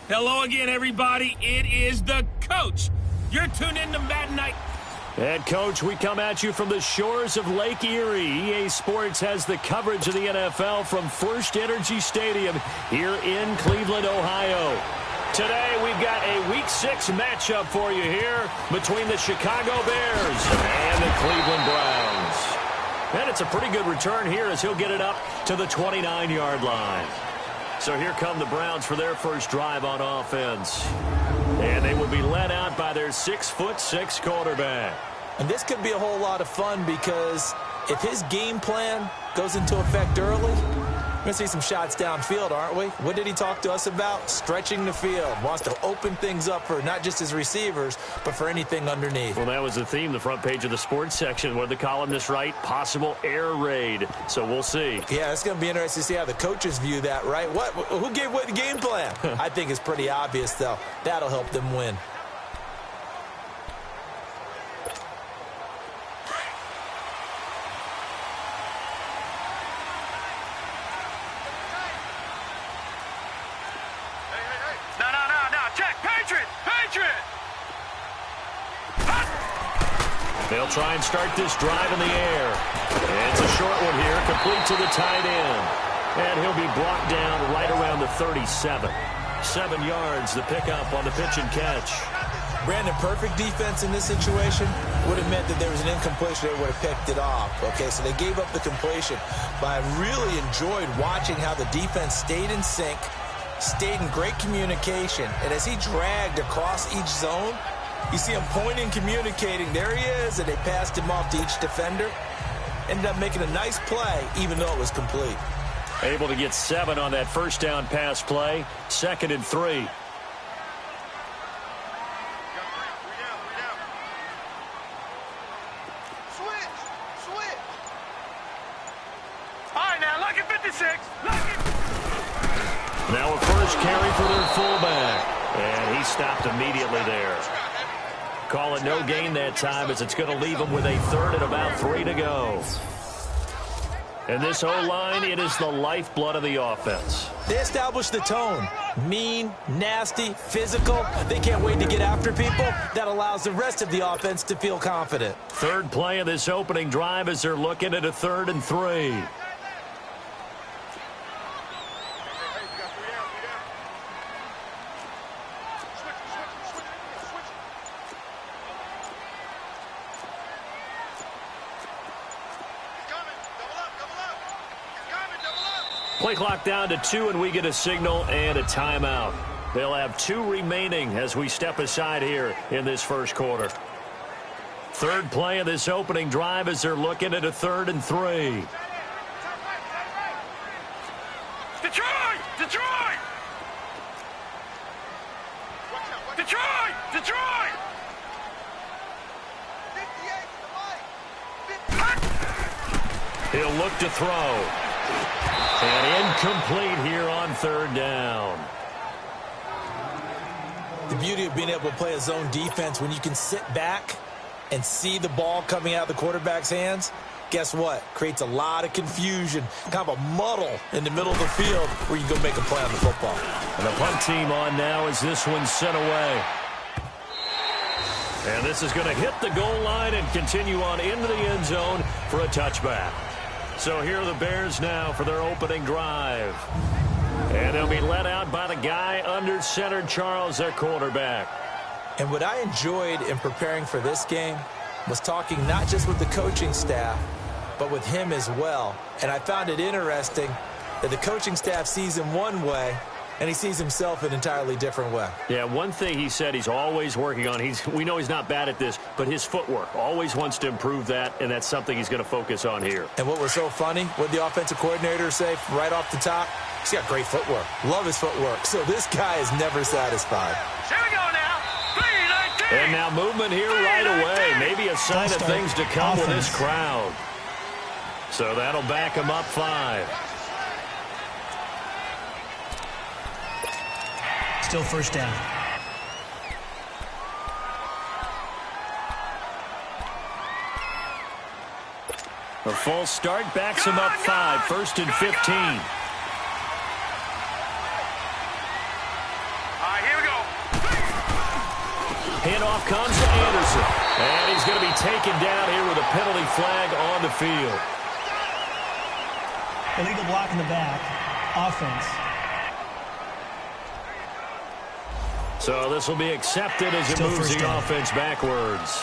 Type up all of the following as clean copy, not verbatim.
Hello again, everybody. It is the coach. You're tuned in to Madden Night. And, Coach, we come at you from the shores of Lake Erie. EA Sports has the coverage of the NFL from First Energy Stadium here in Cleveland, Ohio. Today, we've got a Week 6 matchup for you here between the Chicago Bears and the Cleveland Browns. And it's a pretty good return here as he'll get it up to the 29-yard line. So here come the Browns for their first drive on offense. And they will be led out by their 6'6" quarterback. And this could be a whole lot of fun because if his game plan goes into effect early, we're going to see some shots downfield, aren't we? What did he talk to us about? Stretching the field. Wants to open things up for not just his receivers, but for anything underneath. Well, that was the theme, the front page of the sports section. What did the columnist write? Possible air raid. So we'll see. Yeah, it's going to be interesting to see how the coaches view that, right? Who gave away the game plan? I think it's pretty obvious, though. That'll help them win. They'll try and start this drive in the air. And it's a short one here, complete to the tight end. And he'll be brought down right around the 37. 7 yards, the pickup on the pitch and catch. Brandon, perfect defense in this situation would have meant that there was an incompletion. They would have picked it off. Okay, so they gave up the completion. But I really enjoyed watching how the defense stayed in sync, stayed in great communication. And as he dragged across each zone, you see him pointing, communicating. There he is, and they passed him off to each defender. Ended up making a nice play, even though it was complete. Able to get 7 on that first down pass play. 2nd and 3. Switch. All right, now, look at 56. Now a first carry for their fullback. And he stopped immediately there. Call it no gain that time as it's going to leave him with a 3rd and about 3 to go. And this O-line, it is the lifeblood of the offense. They established the tone. Mean, nasty, physical. They can't wait to get after people. That allows the rest of the offense to feel confident. 3rd play of this opening drive as they're looking at a 3rd and 3. Play clock down to 2, and we get a signal and a timeout. They'll have 2 remaining as we step aside here in this first quarter. 3rd play of this opening drive as they're looking at a 3rd and 3. Detroit! He'll look to throw. And incomplete here on 3rd down. The beauty of being able to play a zone defense when you can sit back and see the ball coming out of the quarterback's hands, guess what? Creates a lot of confusion, kind of a muddle in the middle of the field where you can go make a play on the football. And the punt team on now as this one's sent away. And this is going to hit the goal line and continue on into the end zone for a touchback. So here are the Bears now for their opening drive. And they'll be led out by the guy under center, Charles, their quarterback. And what I enjoyed in preparing for this game was talking not just with the coaching staff, but with him as well. And I found it interesting that the coaching staff sees him one way, and he sees himself an entirely different way. Yeah, one thing he said he's always working on, we know he's not bad at this, but his footwork, always wants to improve that, and that's something he's going to focus on here. And what was so funny, what the offensive coordinator say right off the top? He's got great footwork. Love his footwork. So this guy is never satisfied. Here we go now. 3-19. And now movement here right away. Maybe a sign of things to come with this crowd. So that'll back him up 5. Still first down. A false start backs him up 5. 1st and 15. handoff comes to Anderson. And he's going to be taken down here with a penalty flag on the field. Illegal block in the back. Offense. So this will be accepted as it moves the offense backwards.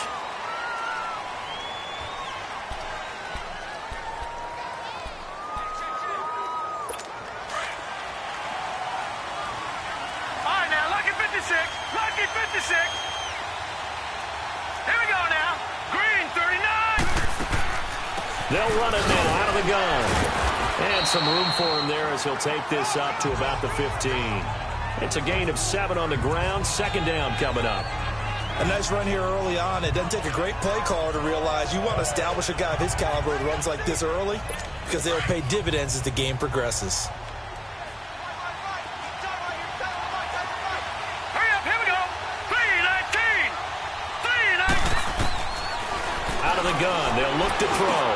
All right, now, lucky 56. Lucky 56. Here we go now. Green, 39. They'll run it now out of the gun. And some room for him there as he'll take this up to about the 15. It's a gain of 7 on the ground. Second down coming up. A nice run here early on. It doesn't take a great play caller to realize you want to establish a guy of his caliber who runs like this early because they'll pay dividends as the game progresses. Hurry up, here we go. 319. 319. Out of the gun. They'll look to throw.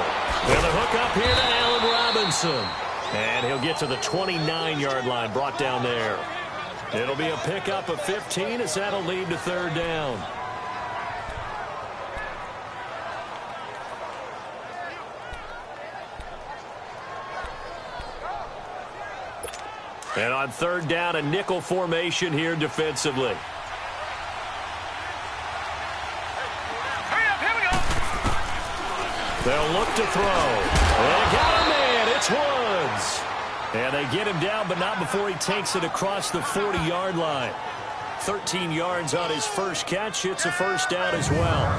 And the hook up here to Allen Robinson. And he'll get to the 29-yard line, brought down there. It'll be a pickup of 15 as that'll lead to third down. And on third down, a nickel formation here defensively. Hurry up, here we go. They'll look to throw. They got a man. It's Woods. And they get him down, but not before he takes it across the 40-yard line. 13 yards on his first catch. It's a first down as well.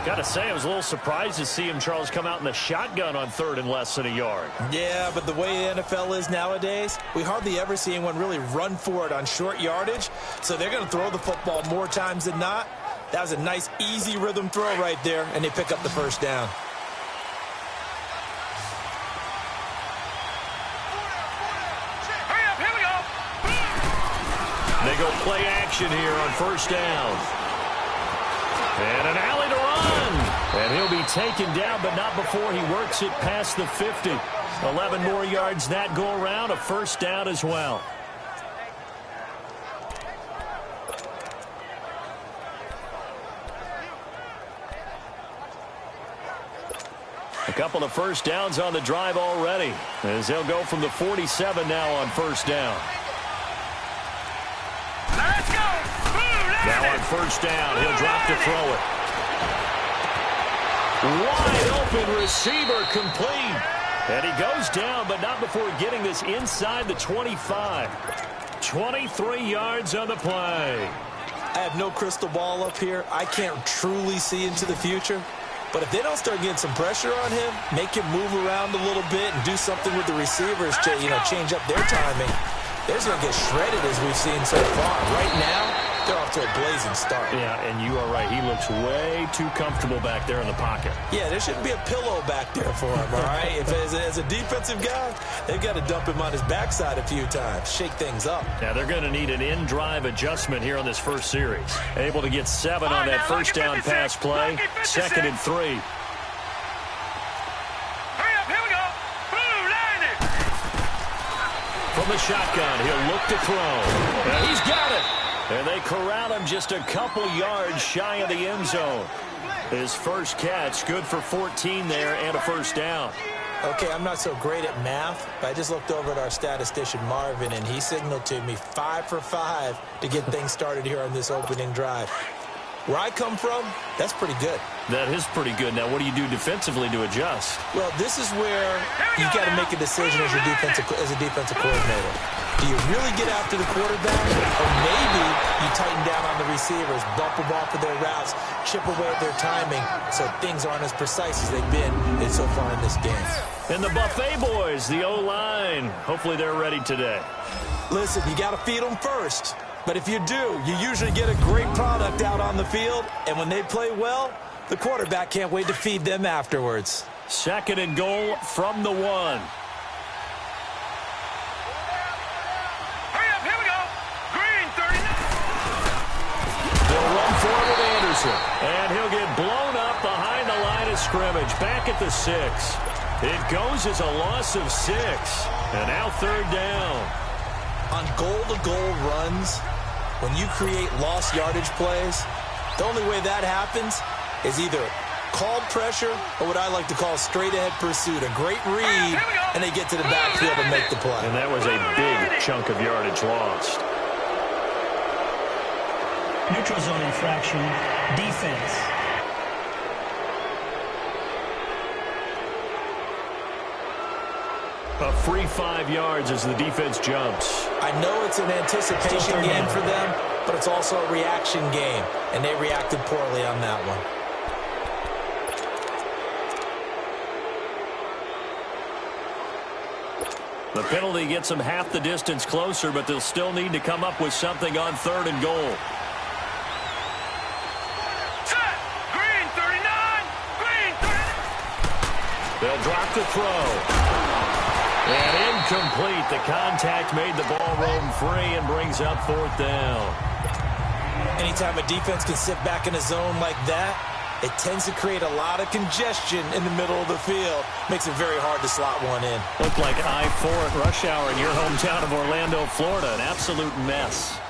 Got to say, I was a little surprised to see him, Charles, come out in the shotgun on third and less than a yard. Yeah, but the way the NFL is nowadays, we hardly ever see anyone really run for it on short yardage. So they're going to throw the football more times than not. That was a nice, easy rhythm throw right there, and they pick up the first down. They go play action here on first down. And an alley to run. And he'll be taken down, but not before he works it past the 50. 11 more yards that go around, a first down as well. A couple of first downs on the drive already, as they'll go from the 47 now on first down. Let's go. Now on first down, he'll drop to throw it. Wide open receiver complete. And he goes down, but not before getting this inside the 25. 23 yards on the play. I have no crystal ball up here. I can't truly see into the future. But if they don't start getting some pressure on him, make him move around a little bit and do something with the receivers to, change up their timing, they're just going to get shredded as we've seen so far. Right now, they're off to a blazing start. Yeah, and you are right. He looks way too comfortable back there in the pocket. Yeah, there shouldn't be a pillow back there for him, all right? If as a defensive guy, they've got to dump him on his backside a few times, shake things up. Now, they're going to need an in-drive adjustment here on this first series. Able to get 7 on that first down pass play. 2nd and 3. From the shotgun, he'll look to throw. And he's got it. And they corral him just a couple yards shy of the end zone. His first catch, good for 14 there and a first down. Okay, I'm not so great at math, but I just looked over at our statistician, Marvin, and he signaled to me 5 for 5 to get things started here on this opening drive. Where I come from, that's pretty good. That is pretty good. Now, what do you do defensively to adjust? Well, this is where you got to make a decision as a defensive coordinator. Do you really get after the quarterback, or maybe you tighten down on the receivers, bump them off of their routes, chip away at their timing, so things aren't as precise as they've been so far in this game. And the Buffet boys, the O-line, hopefully they're ready today. Listen, you got to feed them first. But if you do, you usually get a great product out on the field, and when they play well, the quarterback can't wait to feed them afterwards. 2nd and goal from the 1. Hurry up, here we go. Green, 39. They'll run forward with Anderson, and he'll get blown up behind the line of scrimmage, back at the 6. It goes as a loss of 6, and now third down. On goal-to-goal runs, when you create lost yardage plays, The only way that happens is either called pressure or what I like to call straight-ahead pursuit. A great read, and they get to the backfield and make the play. And that was a big chunk of yardage lost. Neutral zone infraction, defense. A free 5 yards as the defense jumps. I know it's an anticipation game for them, but it's also a reaction game, and they reacted poorly on that one. The penalty gets them half the distance closer, but they'll still need to come up with something on 3rd and goal. Set! Green 39! Green 39! They'll drop the throw. And incomplete. The contact made the ball roam free and brings up 4th down. Anytime a defense can sit back in a zone like that, it tends to create a lot of congestion in the middle of the field. Makes it very hard to slot one in. Looked like I-4 at rush hour in your hometown of Orlando, Florida. An absolute mess.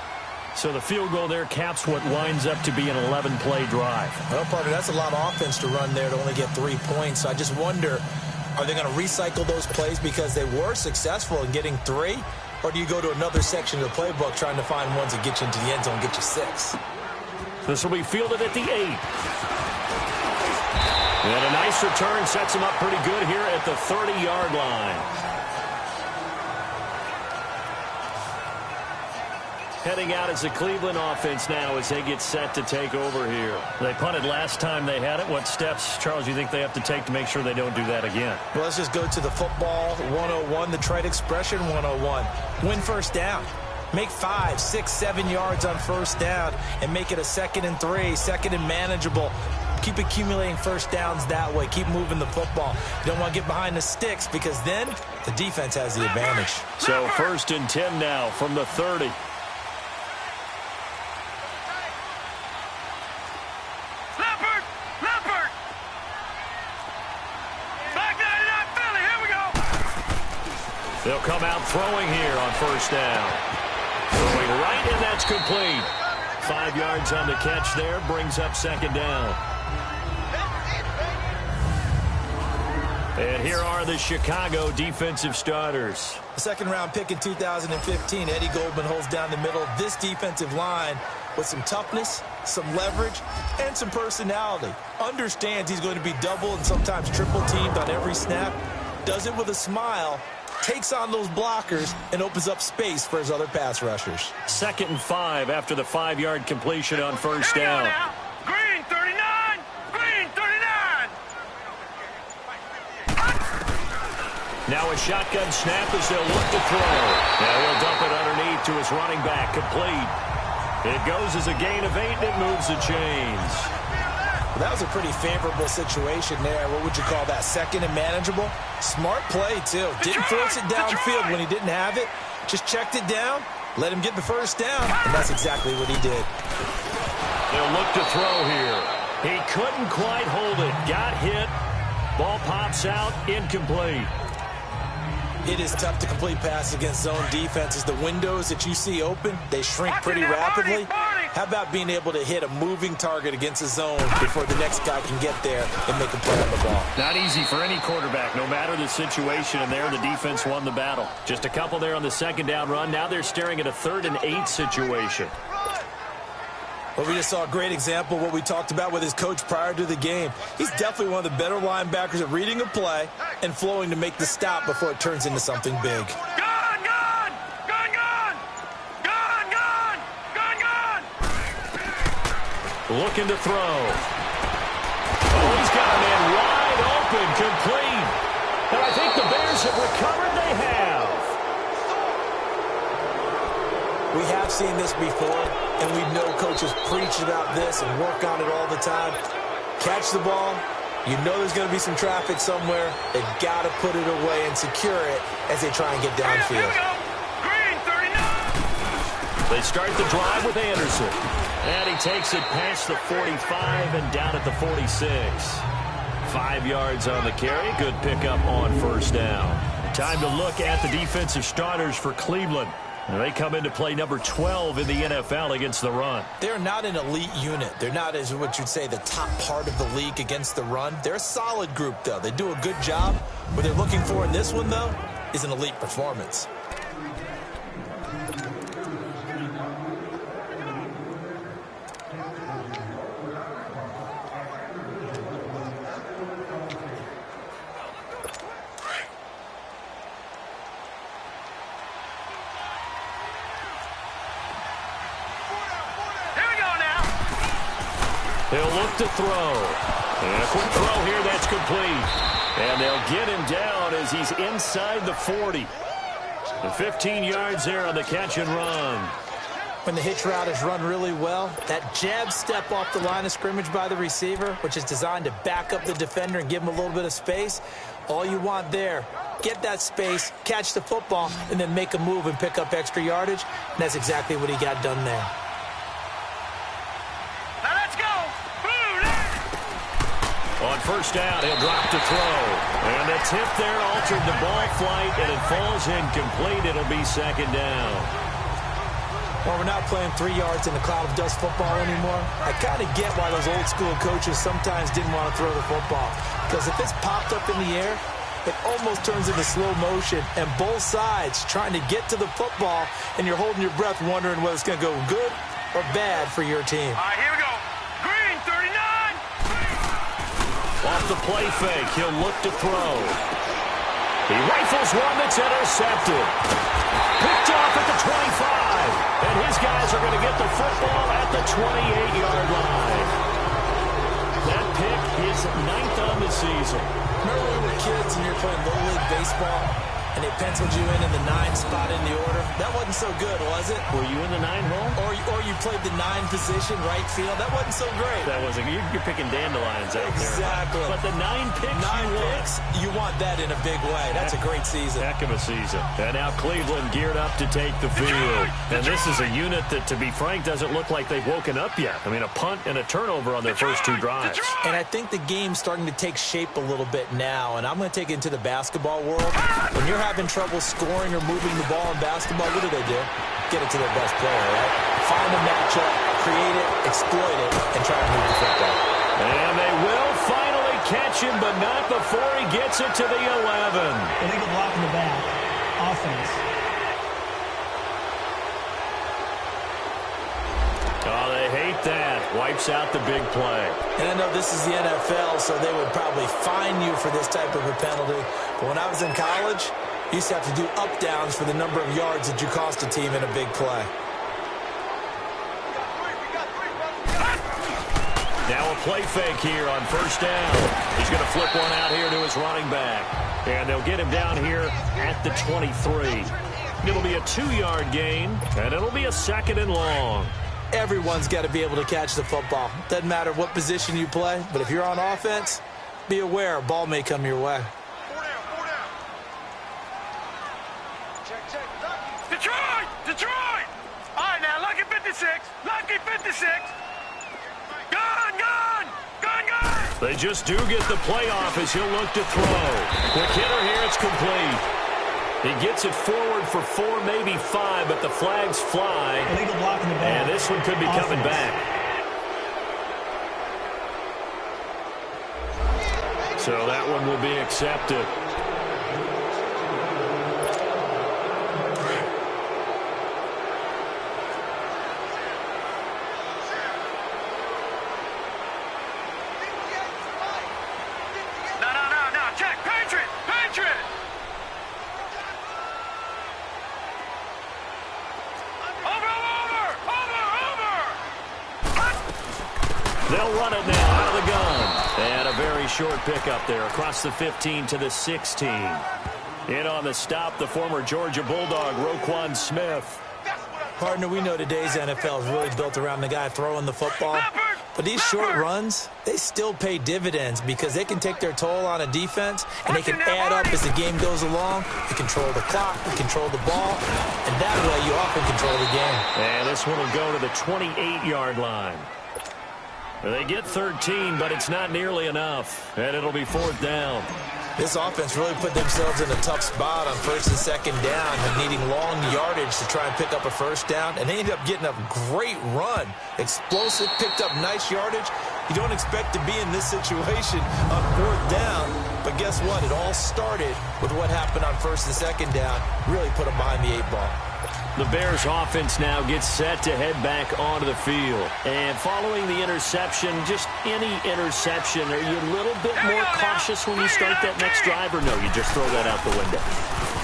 So the field goal there caps what winds up to be an 11-play drive. Well, partner, that's a lot of offense to run there to only get 3 points. So I just wonder, are they going to recycle those plays because they were successful in getting 3? Or do you go to another section of the playbook trying to find ones that get you into the end zone and get you 6? This will be fielded at the 8. And a nice return sets him up pretty good here at the 30-yard line. Heading out as the Cleveland offense now as they get set to take over here. They punted last time they had it. What steps, Charles, do you think they have to take to make sure they don't do that again? Well, let's just go to the football 101, the trite expression 101. Win first down. Make 5, 6, 7 yards on first down and make it a 2nd and 3, 2nd and manageable. Keep accumulating first downs that way. Keep moving the football. You don't want to get behind the sticks because then the defense has the advantage. So 1st and 10 now from the 30. Leopard! Back 99 Philly, here we go! They'll come out throwing here on first down. Throwing right, and that's complete. 5 yards on the catch there, brings up 2nd down. And here are the Chicago defensive starters. The 2nd-round pick in 2015, Eddie Goldman holds down the middle of this defensive line with some toughness, some leverage, and some personality. Understands he's going to be double and sometimes triple teamed on every snap. Does it with a smile, takes on those blockers, and opens up space for his other pass rushers. 2nd and 5 after the 5-yard completion on first down. Green 39! Green 39! Now a shotgun snap as they'll look to throw. Now he'll dump it underneath to his running back, complete. It goes as a gain of 8, and it moves the chains. Well, that was a pretty favorable situation there. What would you call that? 2nd and manageable? Smart play, too. Didn't force it downfield when he didn't have it. Just checked it down, let him get the first down, and that's exactly what he did. They'll look to throw here. He couldn't quite hold it. Got hit. Ball pops out, incomplete. It is tough to complete passes against zone defenses. The windows that you see open, they shrink pretty rapidly. How about being able to hit a moving target against a zone before the next guy can get there and make a play on the ball? Not easy for any quarterback, no matter the situation, and there the defense won the battle. Just a couple there on the 2nd down run. Now they're staring at a 3rd and 8 situation. Well, we just saw a great example of what we talked about with his coach prior to the game. He's definitely one of the better linebackers at reading a play and flowing to make the stop before it turns into something big. Gone! Gone! Gone! Gone! Gone! Gone! Gone! Gone! Looking to throw. Oh, he's got a man wide open, complete. And I think the Bears have recovered. They have. We have seen this before, and we know coaches preach about this and work on it all the time. Catch the ball. You know there's going to be some traffic somewhere. They've got to put it away and secure it as they try and get downfield. Here we go. Green 39! They start the drive with Anderson. And he takes it past the 45 and down at the 46. 5 yards on the carry. Good pickup on first down. Time to look at the defensive starters for Cleveland. And they come into play number 12 in the NFL against the run. They're not an elite unit. They're not, as what you'd say, the top part of the league against the run. They're a solid group, though. They do a good job. What they're looking for in this one, though, is an elite performance. He'll look to throw. And a quick throw here, that's complete. And they'll get him down as he's inside the 40. The 15 yards there on the catch and run. When the hitch route is run really well, that jab step off the line of scrimmage by the receiver, which is designed to back up the defender and give him a little bit of space, all you want there, get that space, catch the football, and then make a move and pick up extra yardage. And that's exactly what he got done there. On first down, he'll drop to throw. And the tip there altered the ball flight, and it falls incomplete. It'll be second down. Well, we're not playing 3 yards in the cloud of dust football anymore. I kind of get why those old school coaches sometimes didn't want to throw the football. Because if it's popped up in the air, it almost turns into slow motion. And both sides trying to get to the football, and you're holding your breath wondering whether it's going to go good or bad for your team. All right, here we go. Green, 39. Off the play fake, he'll look to throw. He rifles one that's intercepted. Picked off at the 25. And his guys are going to get the football at the 28-yard line. That pick is 9th on the season. Remember when we were kids and you were playing Little League baseball and they penciled you in the 9 spot in the order? That wasn't so good, was it? Were you in the 9 hole? Or you played the 9 position, right field? That wasn't so great. That wasn't. You're picking dandelions out exactly. there. But the 9 picks, you want that in a big way. That's a great season. Heck of a season. And now Cleveland geared up to take the field. And this is a unit that, to be frank, doesn't look like they've woken up yet. I mean, a punt and a turnover on their first 2 drives. And I think the game's starting to take shape a little bit now. And I'm going to take it into the basketball world. When you're having trouble scoring or moving the ball in basketball, what do? Get it to their best player, right? Find a matchup, create it, exploit it, and try to move the football. And they will finally catch him, but not before he gets it to the 11. Illegal block in the back. Offense. Oh, they hate that. Wipes out the big play. And I know this is the NFL, so they would probably fine you for this type of a penalty. But when I was in college, you used to have to do up-downs for the number of yards that you cost a team in a big play. Now a play fake here on first down. He's going to flip one out here to his running back. And they'll get him down here at the 23. It'll be a 2-yard gain, and it'll be a 2nd and long. Everyone's got to be able to catch the football. Doesn't matter what position you play, but if you're on offense, be aware a ball may come your way. Detroit! All right, now, lucky 56. Lucky 56. Gun! They just do get the play off as he'll look to throw. Quick hitter here, it's complete. He gets it forward for 4, maybe 5, but the flags fly. Illegal block in the back. And this one could be coming back. So that one will be accepted. No, check, Patriot! They'll run it now out of the gun. And a very short pickup there across the 15 to the 16. In on the stop, the former Georgia Bulldog, Roquan Smith. Partner, we know today's NFL is really built around the guy throwing the football. But these short runs, they still pay dividends because they can take their toll on a defense, and they can add up as the game goes along. They control the clock, they control the ball, and that way you often control the game. And this one will go to the 28-yard line. They get 13, but it's not nearly enough, and it'll be 4th down. This offense really put themselves in a tough spot on first and second down and needing long yardage to try and pick up a first down. And they ended up getting a great run. Explosive, picked up nice yardage. You don't expect to be in this situation on fourth down. But guess what? It all started with what happened on first and second down. Really put them behind the 8-ball. The Bears offense now gets set to head back onto the field. And following the interception, just any interception, are you a little bit more cautious when you start that next drive, or no, you just throw that out the window?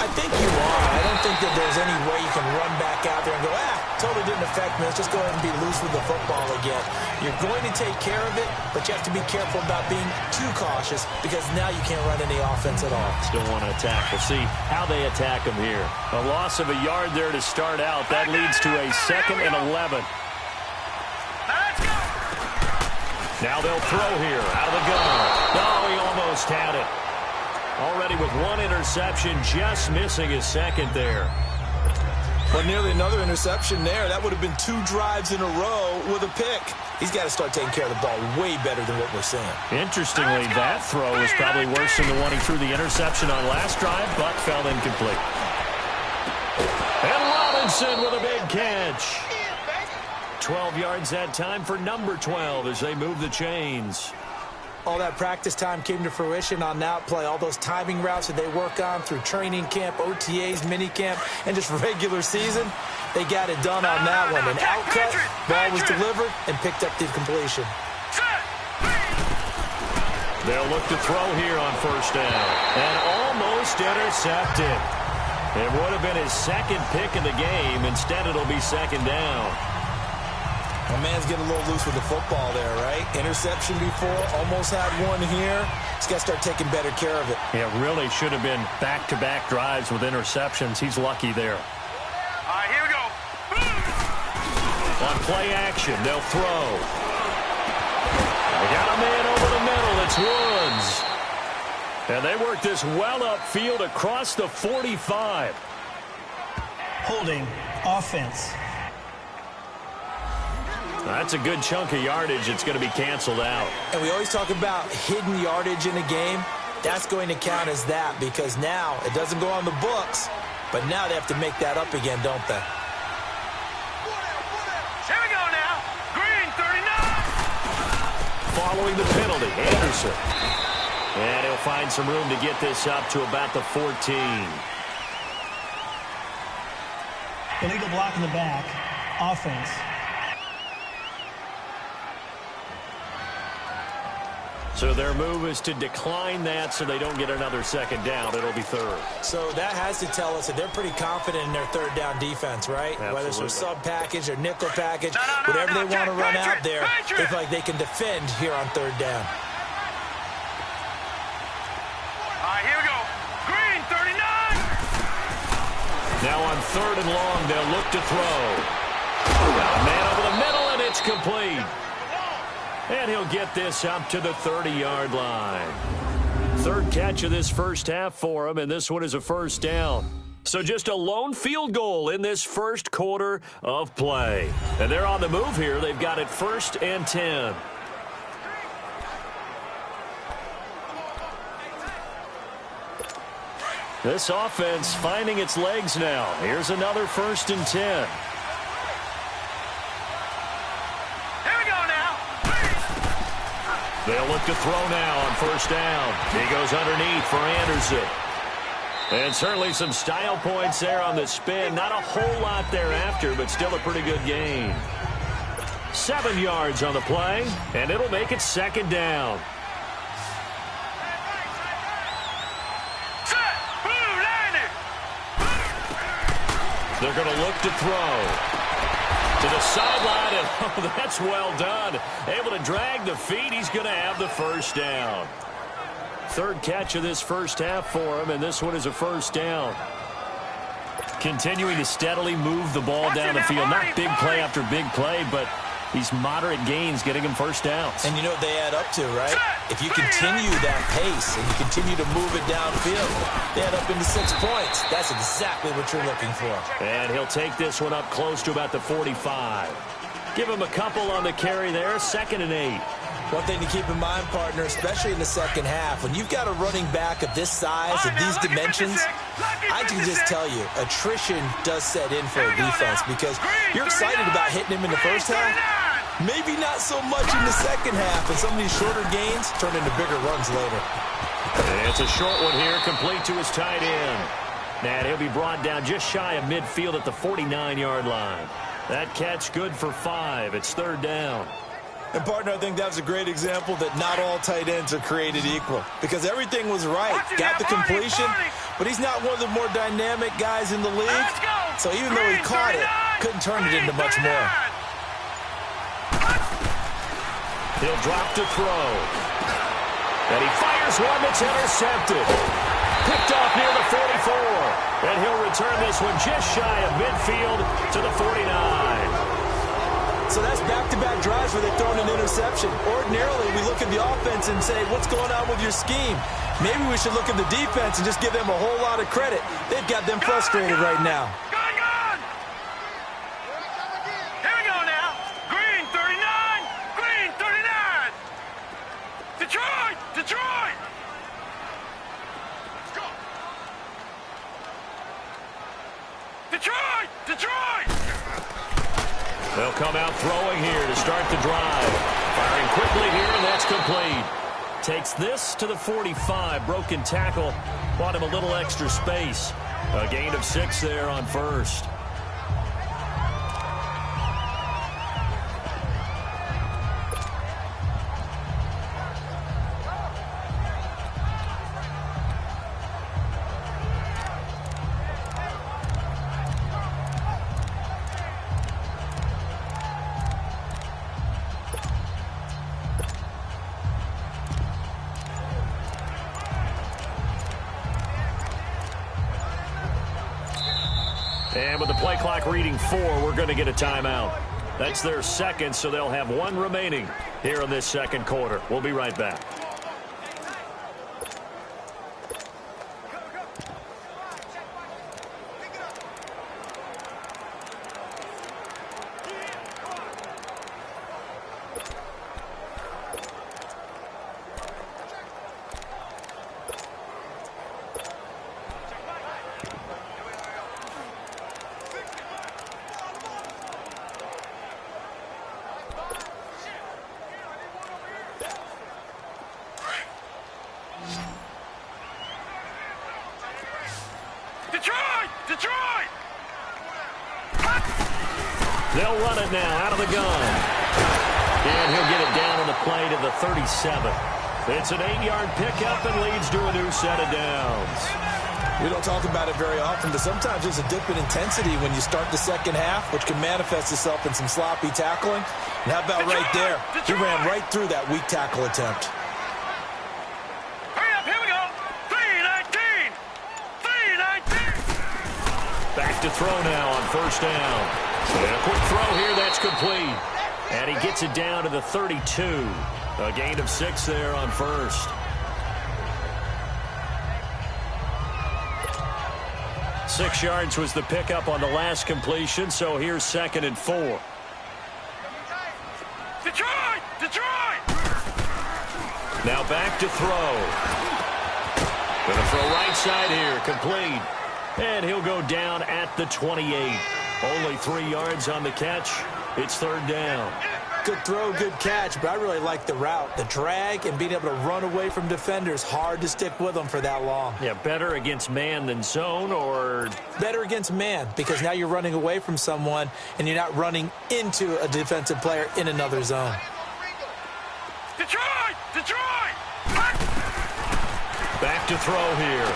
I think you are. I don't think that there's any way you can run back out there and go, totally didn't affect me. Let's just go ahead and be loose with the football again. You're going to take care of it, but you have to be careful about being too cautious because now you can't run any offense at all. Still want to attack. We'll see how they attack them here. A loss of a yard there to start out. That leads to a 2nd and 11. Now they'll throw here out of the gun. No, he almost had it. Already with one interception, just missing his second there. But nearly another interception there. That would have been 2 drives in a row with a pick. He's got to start taking care of the ball way better than what we're seeing. Interestingly, that throw was probably worse than the one he threw the interception on last drive, but fell incomplete. And Robinson with a big catch. 12 yards that time for number 12 as they move the chains. All that practice time came to fruition on that play. All those timing routes that they work on through training camp, OTAs, minicamp, and just regular season, they got it done on that one. An outcut, ball was delivered, and picked up the completion. They'll look to throw here on first down. And almost intercepted. It would have been his second pick in the game. Instead, it'll be second down. My man's getting a little loose with the football there, right? Interception before, almost had one here. He's got to start taking better care of it. Yeah, really should have been back-to-back drives with interceptions. He's lucky there. All right, here we go. On play action, they'll throw. They got a man over the middle. It's Woods. And they work this well upfield across the 45. Holding offense. That's a good chunk of yardage. It's going to be canceled out. And we always talk about hidden yardage in a game. That's going to count as that because now it doesn't go on the books, but now they have to make that up again, don't they? Here we go now. Green, 39. Following the penalty, Anderson. And he'll find some room to get this up to about the 14. Illegal block in the back. Offense. So their move is to decline that so they don't get another second down. It'll be third. So that has to tell us that they're pretty confident in their third down defense, right? Absolutely. Whether it's their sub package or nickel package, whatever they want to run out there, they feel like they can defend here on third down. All right, here we go. Green, 39. Now on third and long, they'll look to throw. Got a man over the middle, and it's complete. And he'll get this up to the 30-yard line. Third catch of this first half for him, and this one is a first down. So just a lone field goal in this first quarter of play. And they're on the move here. They've got it 1st and 10. This offense finding its legs now. Here's another 1st and 10. They'll look to throw now on first down. He goes underneath for Anderson. And certainly some style points there on the spin. Not a whole lot thereafter, but still a pretty good gain. 7 yards on the play, and it'll make it second down. They're going to look to throw. To the sideline, and oh, that's well done. Able to drag the feet. He's going to have the first down. Third catch of this first half for him, and this one is a first down. Continuing to steadily move the ball down the field. Not big play after big play, but these moderate gains getting him first downs. And you know what they add up to, right? If you continue that pace and you continue to move it downfield, they add up into 6 points. That's exactly what you're looking for. And he'll take this one up close to about the 45. Give him a couple on the carry there. 2nd and 8. One thing to keep in mind, partner, especially in the second half, when you've got a running back of this size, of these dimensions, I can just tell you, attrition does set in for a defense because you're excited about hitting him in the first half. Maybe not so much in the second half, and some of these shorter gains turn into bigger runs later. And it's a short one here, complete to his tight end. And he'll be brought down just shy of midfield at the 49-yard line. That catch good for 5. It's third down. And, partner, I think that was a great example that not all tight ends are created equal because everything was right. Got the completion, but he's not one of the more dynamic guys in the league. So even though he caught it, couldn't turn it into much more. He'll drop to throw. And he fires one that's intercepted. Picked off near the 44. And he'll return this one just shy of midfield to the 49. So that's back-to-back drives where they've thrown an interception. Ordinarily, we look at the offense and say, what's going on with your scheme? Maybe we should look at the defense and just give them a whole lot of credit. They've got them frustrated right now. Here we go now. Green 39. Green 39. Detroit. Detroit. Let's go. Detroit. Detroit. They'll come out throwing here to start the drive. Firing quickly here, and that's complete. Takes this to the 45. Broken tackle. Bought him a little extra space. A gain of 6 there on first. And with the play clock reading 4, we're going to get a timeout. That's their second, so they'll have 1 remaining here in this second quarter. We'll be right back. They'll run it now out of the gun. And he'll get it down on the play to the 37. It's an 8-yard pickup and leads to a new set of downs. We don't talk about it very often, but sometimes there's a dip in intensity when you start the second half, which can manifest itself in some sloppy tackling. And how about right there? He ran right through that weak tackle attempt. Hurry up, here we go. 3-19. 3-19. Back to throw now on first down. And a quick throw here, that's complete. And he gets it down to the 32. A gain of 6 there on first. Six yards was the pickup on the last completion, so here's 2nd and 4. Detroit! Detroit! Now back to throw. Gonna throw right side here, complete. And he'll go down at the 28. Only 3 yards on the catch. It's third down. Good throw, good catch, but I really like the route. The drag and being able to run away from defenders. Hard to stick with them for that long. Yeah, better against man than zone, or? Better against man, because now you're running away from someone and you're not running into a defensive player in another zone. Detroit! Detroit! Back to throw here.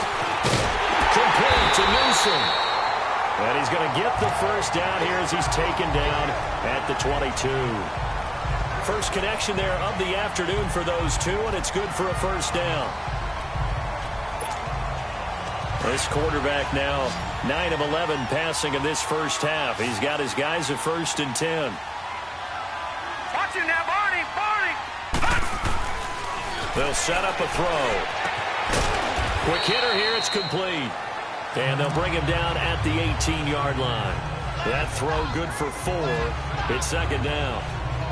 Complete to Newsom. And he's going to get the first down here as he's taken down at the 22. First connection there of the afternoon for those two, and it's good for a first down. This quarterback now 9 of 11 passing in this first half. He's got his guys at 1st and 10. Watch him now, Barney! Barney! They'll set up a throw. Quick hitter here, it's complete. And they'll bring him down at the 18-yard line. That throw good for 4. It's 2nd down.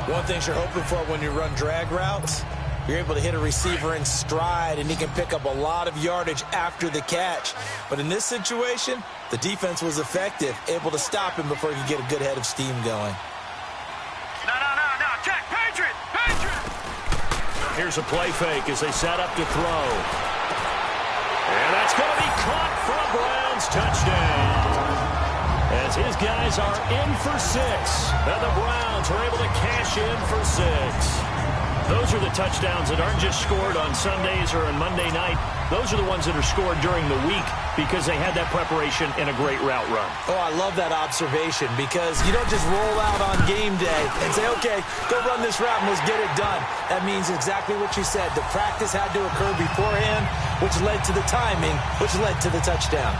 One thing you're hoping for when you run drag routes, you're able to hit a receiver in stride, and he can pick up a lot of yardage after the catch. But in this situation, the defense was effective, able to stop him before he could get a good head of steam going. No. Check. Patriot. Here's a play fake as they set up to throw. And that's going to be caught for a Browns touchdown. As his guys are in for 6. And the Browns are able to cash in for 6. Those are the touchdowns that aren't just scored on Sundays or on Monday night. Those are the ones that are scored during the week because they had that preparation and a great route run. Oh, I love that observation because you don't just roll out on game day and say, okay, go run this route and let's get it done. That means exactly what you said. The practice had to occur beforehand, which led to the timing, which led to the touchdown.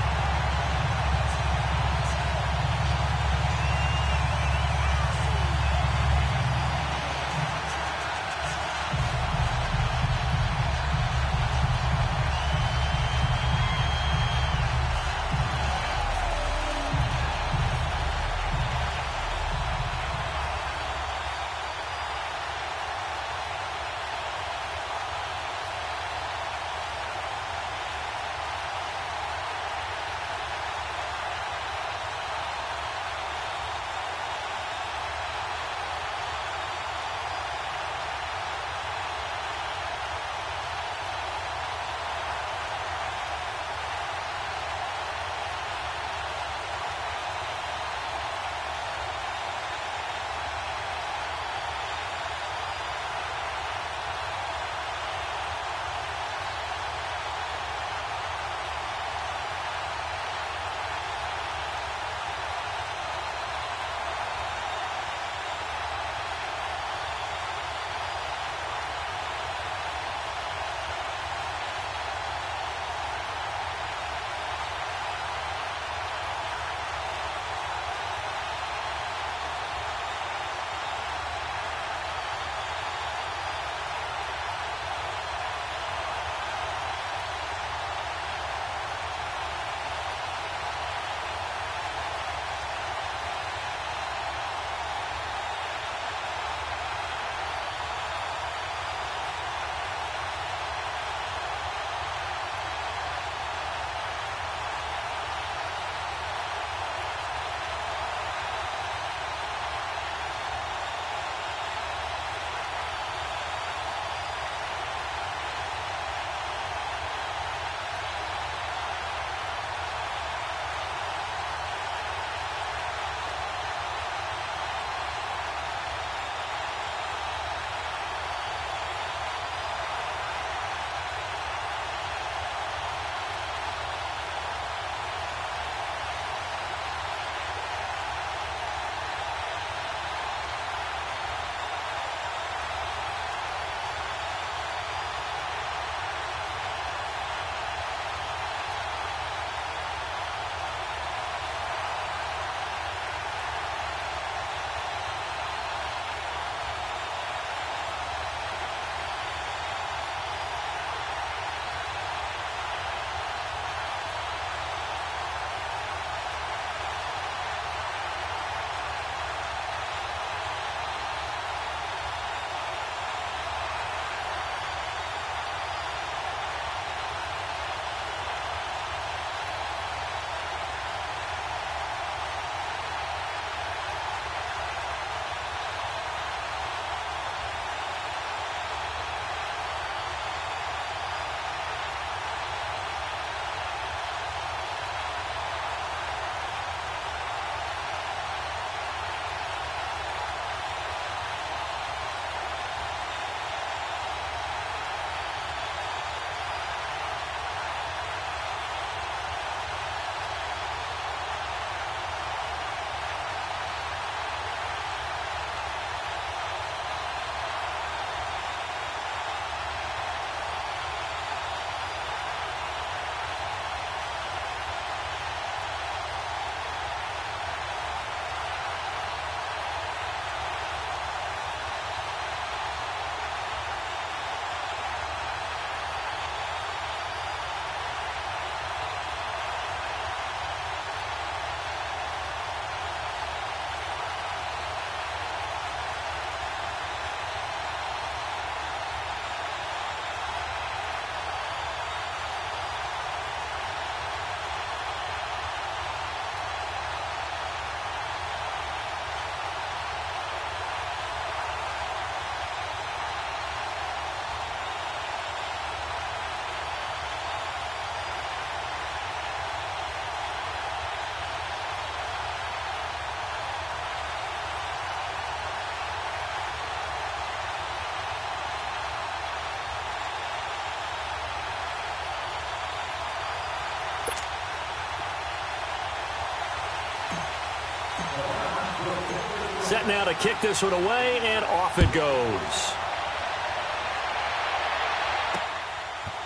Set now to kick this one away, and off it goes.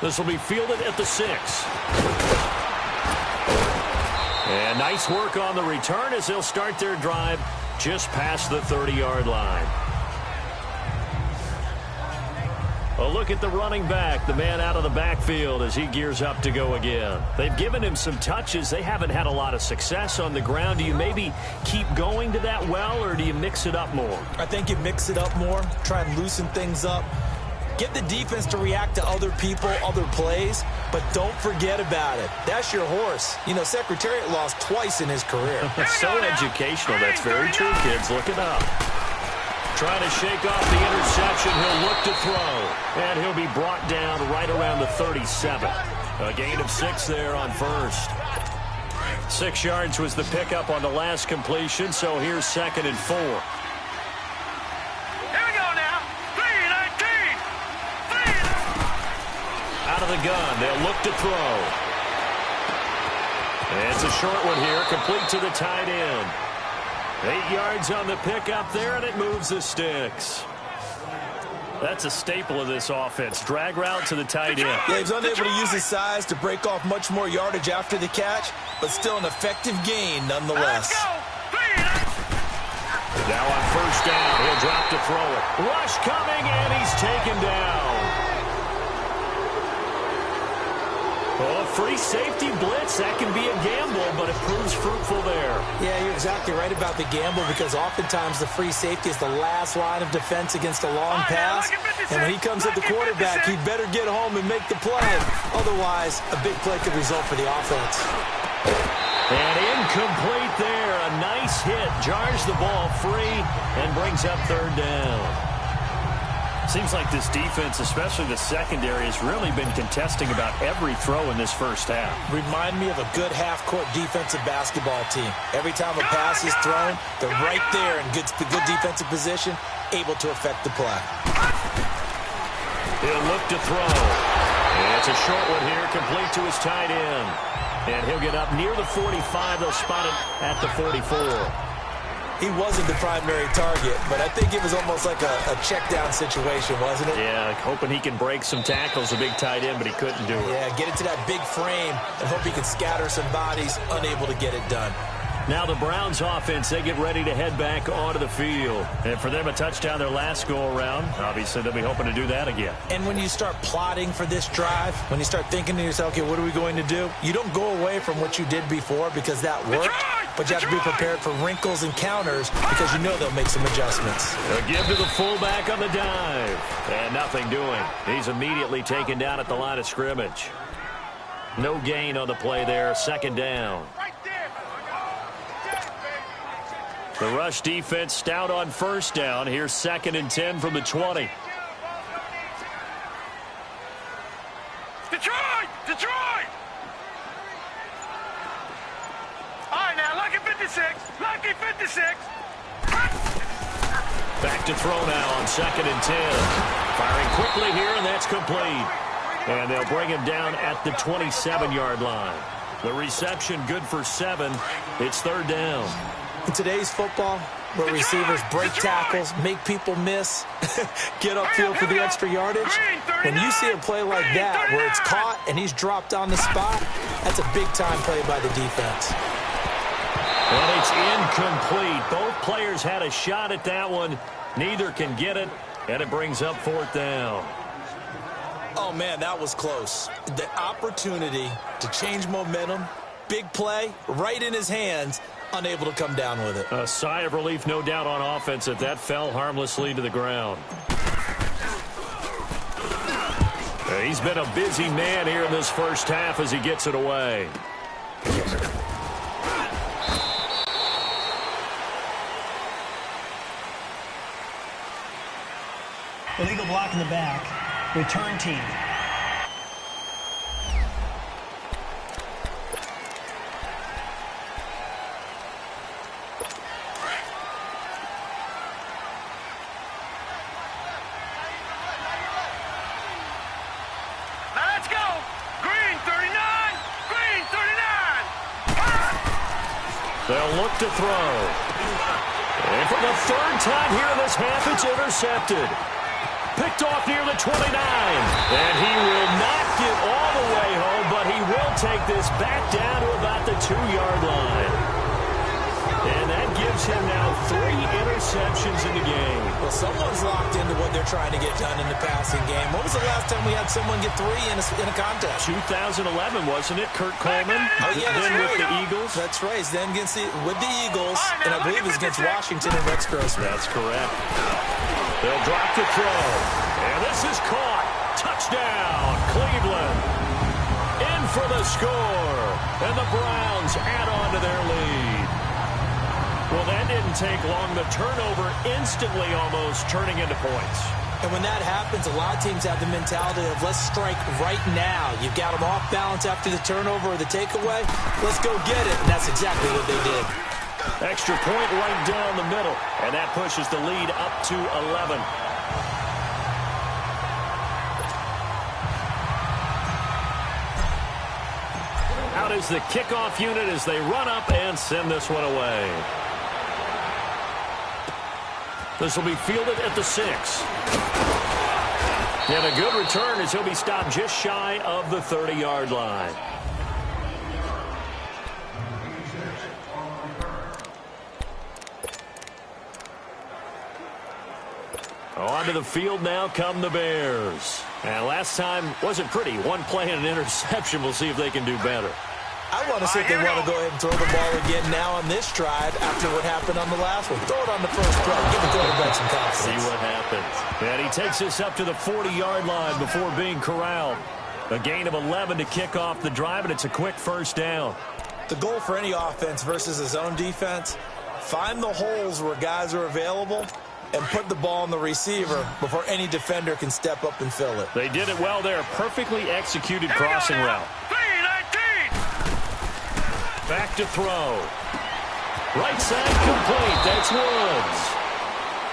This will be fielded at the 6. And nice work on the return as they'll start their drive just past the 30-yard line. A look at the running back, the man out of the backfield as he gears up to go again. They've given him some touches. They haven't had a lot of success on the ground. Do you maybe keep going to that well, or do you mix it up more? I think you mix it up more, try and loosen things up. Get the defense to react to other people, other plays, but don't forget about it. That's your horse. You know, Secretariat lost twice in his career. So educational. That's very true, kids. Look it up. Trying to shake off the interception. He'll look to throw. And he'll be brought down right around the 37. A gain of 6 there on first. 6 yards was the pickup on the last completion, so here's 2nd and 4. Here we go now. 3-19. Out of the gun. They'll look to throw. And it's a short one here, complete to the tight end. 8 yards on the pickup there, and it moves the sticks. That's a staple of this offense. Drag route to the tight end. Yeah, he's unable to use his size to break off much more yardage after the catch, but still an effective gain nonetheless. Now on first down, he'll drop to throw it. Rush coming, and he's taken down. Well, a free safety blitz, that can be a gamble, but it proves fruitful there. Yeah, you're exactly right about the gamble, because oftentimes the free safety is the last line of defense against a long pass. And when he comes at the quarterback, he better get home and make the play. Otherwise, a big play could result for the offense. And incomplete there. A nice hit. Jars the ball free and brings up 3rd down. Seems like this defense, especially the secondary, has really been contesting about every throw in this first half. Remind me of a good half-court defensive basketball team. Every time a pass is thrown, they're right there in good defensive position, able to affect the play. He'll look to throw. And it's a short one here, complete to his tight end. And he'll get up near the 45. They'll spot it at the 44. He wasn't the primary target, but I think it was almost like a check-down situation, wasn't it? Yeah, hoping he can break some tackles, a big tight end, but he couldn't do it. Yeah, get into that big frame and hope he can scatter some bodies, unable to get it done. Now the Browns offense, they get ready to head back onto the field. And for them, a touchdown their last go-around. Obviously, they'll be hoping to do that again. And when you start plotting for this drive, when you start thinking to yourself, okay, what are we going to do? You don't go away from what you did before because that worked. But you have to be prepared for wrinkles and counters because you know they'll make some adjustments. A give to the fullback on the dive. And nothing doing. He's immediately taken down at the line of scrimmage. No gain on the play there. 2nd down. The rush defense stout on first down. Here's 2nd and 10 from the 20. Detroit! Detroit! All right, now, lucky 56. Lucky 56. Back to throw now on 2nd and 10. Firing quickly here, and that's complete. And they'll bring him down at the 27-yard line. The reception good for 7. It's 3rd down. In today's football, where receivers break tackles, make people miss, get upfield for the extra yardage, when you see a play like that where it's caught and he's dropped on the spot, that's a big-time play by the defense. And it's incomplete. Both players had a shot at that one. Neither can get it, and it brings up 4th down. Oh, man, that was close. The opportunity to change momentum, big play, right in his hands, unable to come down with it. A sigh of relief, no doubt, on offense that fell harmlessly to the ground. He's been a busy man here in this first half as he gets it away. Illegal block in the back. Return team. They'll look to throw. And for the third time here in this half, it's intercepted. Picked off near the 29. And he will not get all the way home, but he will take this back down to about the 2-yard line. And that gives him now 3 interceptions in the game. Well, someone's locked into what they're trying to get done in the passing game. When was the last time we had someone get 3 in a contest? 2011, wasn't it? Kurt Coleman. Oh, yeah, then right. with the Eagles. That's right. Then with the Eagles, and I believe it was against Washington and Rex Grossman. That's correct. They'll drop the throw. And this is caught. Touchdown, Cleveland. In for the score. And the Browns add on to their lead. Well, that didn't take long. The turnover instantly almost turning into points. And when that happens, a lot of teams have the mentality of let's strike right now. You've got them off balance after the turnover or the takeaway. Let's go get it. And that's exactly what they did. Extra point right down the middle. And that pushes the lead up to 11. Out is the kickoff unit as they run up and send this one away. This will be fielded at the 6. And a good return as he'll be stopped just shy of the 30-yard line. Onto the field now come the Bears. And last time wasn't pretty. One play and an interception. We'll see if they can do better. I want to see if they want to go ahead and throw the ball again now on this drive after what happened on the last one. Throw it on the first play. Give the quarterback some confidence. See what happens. And he takes this up to the 40-yard line before being corralled. A gain of 11 to kick off the drive, and it's a quick first down. The goal for any offense versus a zone defense, find the holes where guys are available and put the ball on the receiver before any defender can step up and fill it. They did it well there. Perfectly executed crossing route. Back to throw. Right side complete. That's Woods.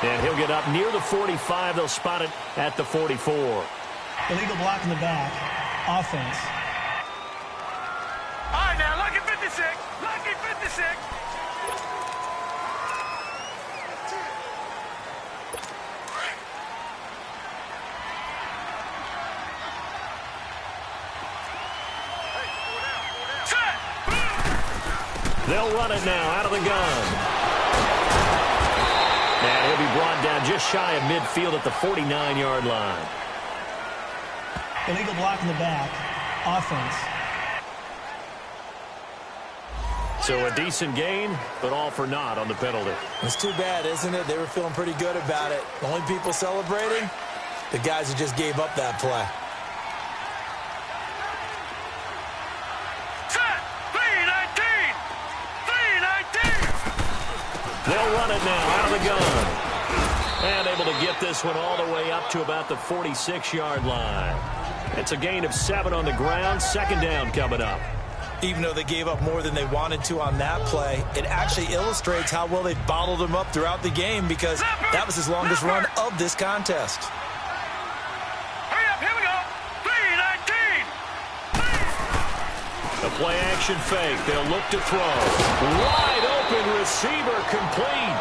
And he'll get up near the 45. They'll spot it at the 44. Illegal block in the back. Offense. All right, now, lucky 56. Lucky 56. They'll run it now out of the gun. And he'll be brought down just shy of midfield at the 49-yard line. Illegal block in the back. Offense. So a decent gain, but all for naught on the penalty. It's too bad, isn't it? They were feeling pretty good about it. The only people celebrating, the guys who just gave up that play. They'll run it now out of the gun. And able to get this one all the way up to about the 46-yard line. It's a gain of 7 on the ground. Second down coming up. Even though they gave up more than they wanted to on that play, it actually illustrates how well they bottled him up throughout the game because that was his longest run of this contest. Hurry up, here we go. 3-19. A play action fake. They'll look to throw. Wide open receiver complete.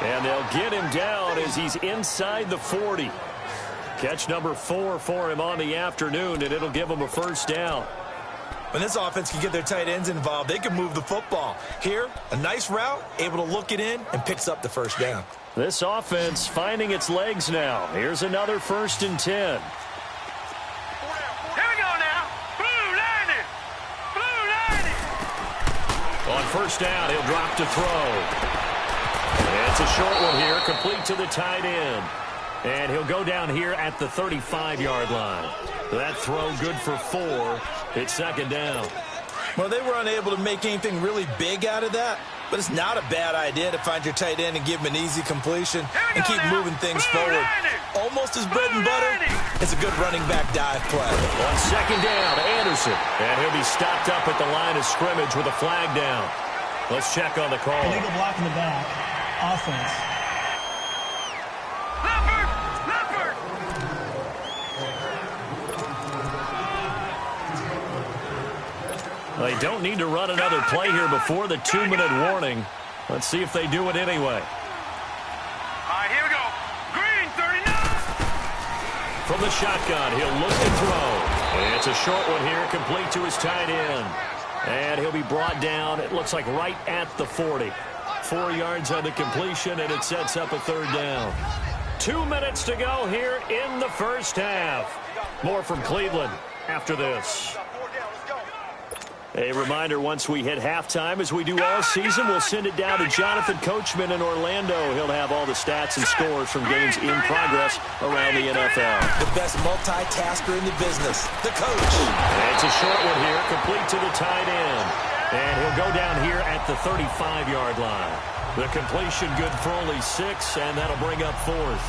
And they'll get him down as he's inside the 40. Catch number 4 for him on the afternoon, and it'll give him a first down. When this offense can get their tight ends involved, they can move the football. Here, a nice route, able to look it in, and picks up the first down. This offense finding its legs now. Here's another 1st and 10. Here we go now. Blue 90. Blue 90. On first down, he'll drop to throw. It's a short one here, complete to the tight end. And he'll go down here at the 35-yard line. That throw good for 4. It's second down. Well, they were unable to make anything really big out of that, but it's not a bad idea to find your tight end and give him an easy completion and keep moving things forward. Almost his bread and butter. It's a good running back dive play. On second down, Anderson. And he'll be stopped up at the line of scrimmage with a flag down. Let's check on the call. Illegal block in the back. Offense. Leopard! They don't need to run another play here before the 2-minute warning. Let's see if they do it anyway. from the shotgun. He'll look to throw. And it's a short one here, complete to his tight end. And he'll be brought down, it looks like right at the 40. 4 yards on the completion, and it sets up a third down. 2 minutes to go here in the first half. More from Cleveland after this. A reminder, once we hit halftime, as we do all season, we'll send it down to Jonathan Coachman in Orlando. He'll have all the stats and scores from games in progress around the NFL. The best multitasker in the business, the coach. And it's a short one here, complete to the tight end. And he'll go down here at the 35-yard line. The completion good for only 6, and that'll bring up 4th.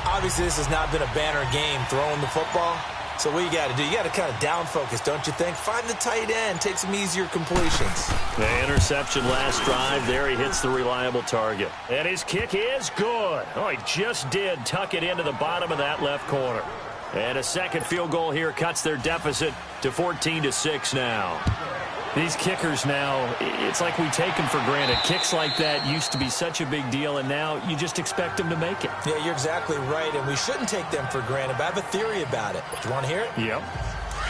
Obviously, this has not been a banner game throwing the football. So what you got to do, you got to kind of down focus, don't you think? Find the tight end, take some easier completions. The interception last drive. There he hits the reliable target. And his kick is good. Oh, he just did tuck it into the bottom of that left corner. And a second field goal here cuts their deficit to 14-6 now. These kickers now, it's like we take them for granted. Kicks like that used to be such a big deal, and now you just expect them to make it. Yeah, you're exactly right, and we shouldn't take them for granted, but I have a theory about it. Do you want to hear it? Yep.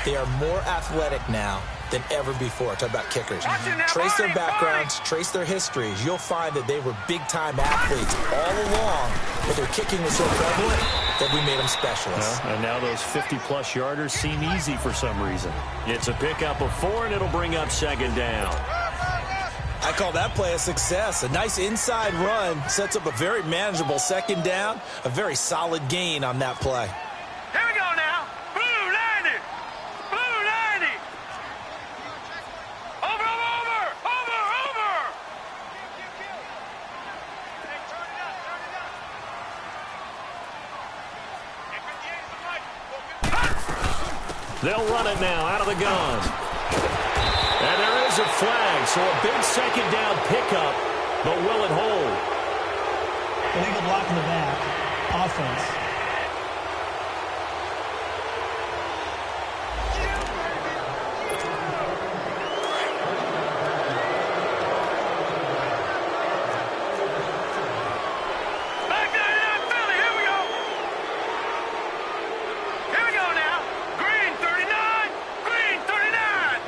They are more athletic now than ever before. Talk about kickers. Trace their backgrounds, trace their histories. You'll find that they were big-time athletes all along, but their kicking was so prevalent that we made them specialists. And now those 50-plus yarders seem easy for some reason. It's a pickup of 4, and it'll bring up second down. I call that play a success. A nice inside run sets up a very manageable second down, a very solid gain on that play. Here we go now. Blue 90. Blue 90. Over, over, over, over. They'll run it now out of the gun. And there is a flag, so a big second down pickup, but will it hold? Illegal block in the back. Offense. Back there in Philly. Here we go. Here we go now. Green 39. Green 39.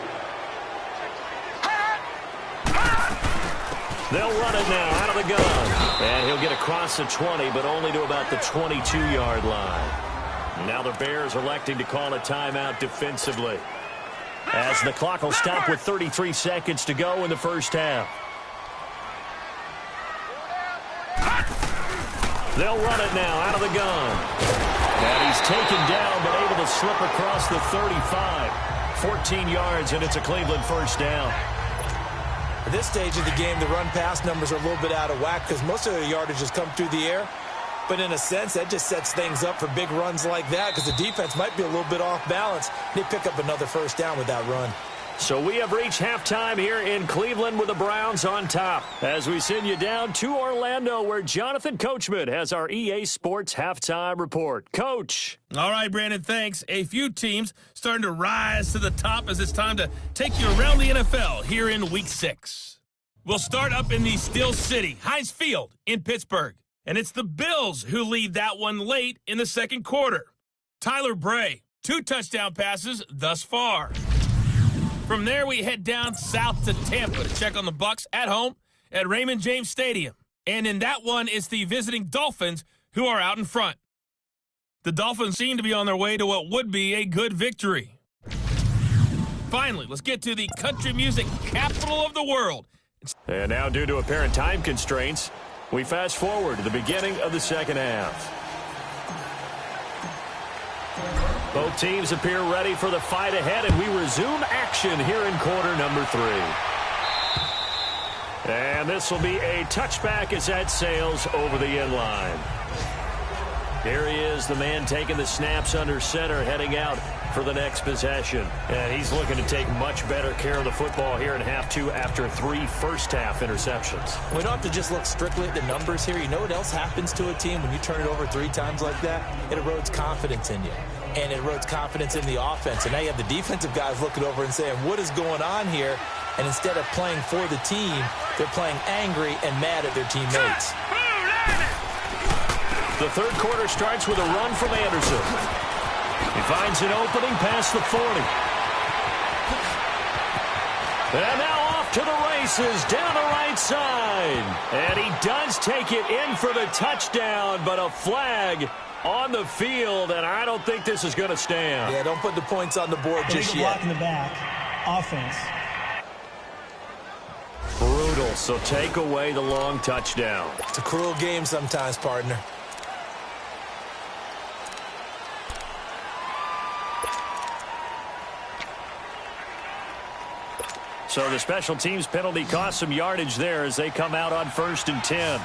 They'll run it now out of the gun. And he'll get across the 20, but only to about the 22-yard line. Now the Bears electing to call a timeout defensively, as the clock will stop with 33 seconds to go in the first half. They'll run it now out of the gun. And he's taken down, but able to slip across the 35. 14 yards, and it's a Cleveland first down. At this stage of the game, the run-pass numbers are a little bit out of whack because most of their yardage has come through the air. But in a sense, that just sets things up for big runs like that because the defense might be a little bit off balance. They pick up another first down with that run. So we have reached halftime here in Cleveland with the Browns on top, as we send you down to Orlando, where Jonathan Coachman has our EA Sports halftime report. Coach. All right, Brandon, thanks. A few teams starting to rise to the top as it's time to take you around the NFL here in Week 6. We'll start up in the Steel City, Heinz Field in Pittsburgh. And it's the Bills who lead that one late in the second quarter. Tyler Bray, 2 touchdown passes thus far. From there, we head down south to Tampa to check on the Bucs at home at Raymond James Stadium. And in that one, it's the visiting Dolphins who are out in front. The Dolphins seem to be on their way to what would be a good victory. Finally, let's get to the country music capital of the world. And now, due to apparent time constraints, we fast forward to the beginning of the second half. Both teams appear ready for the fight ahead, and we resume action here in quarter number 3. And this will be a touchback as that sails over the end line. Here he is, the man taking the snaps under center, heading out for the next possession. And he's looking to take much better care of the football here in half 2 after 3 first-half interceptions. We don't have to just look strictly at the numbers here. You know what else happens to a team when you turn it over 3 times like that? It erodes confidence in you. And it erodes confidence in the offense. And now you have the defensive guys looking over and saying, what is going on here? And instead of playing for the team, they're playing angry and mad at their teammates. The third quarter starts with a run from Anderson. He finds an opening past the 40. And now off to the races down the right side. And he does take it in for the touchdown, but a flag on the field, and I don't think this is going to stand. Yeah, don't put the points on the board just yet. Block in the back. Offense. Brutal, so take away the long touchdown. It's a cruel game sometimes, partner. So the special teams penalty cost some yardage there as they come out on 1st and 10. All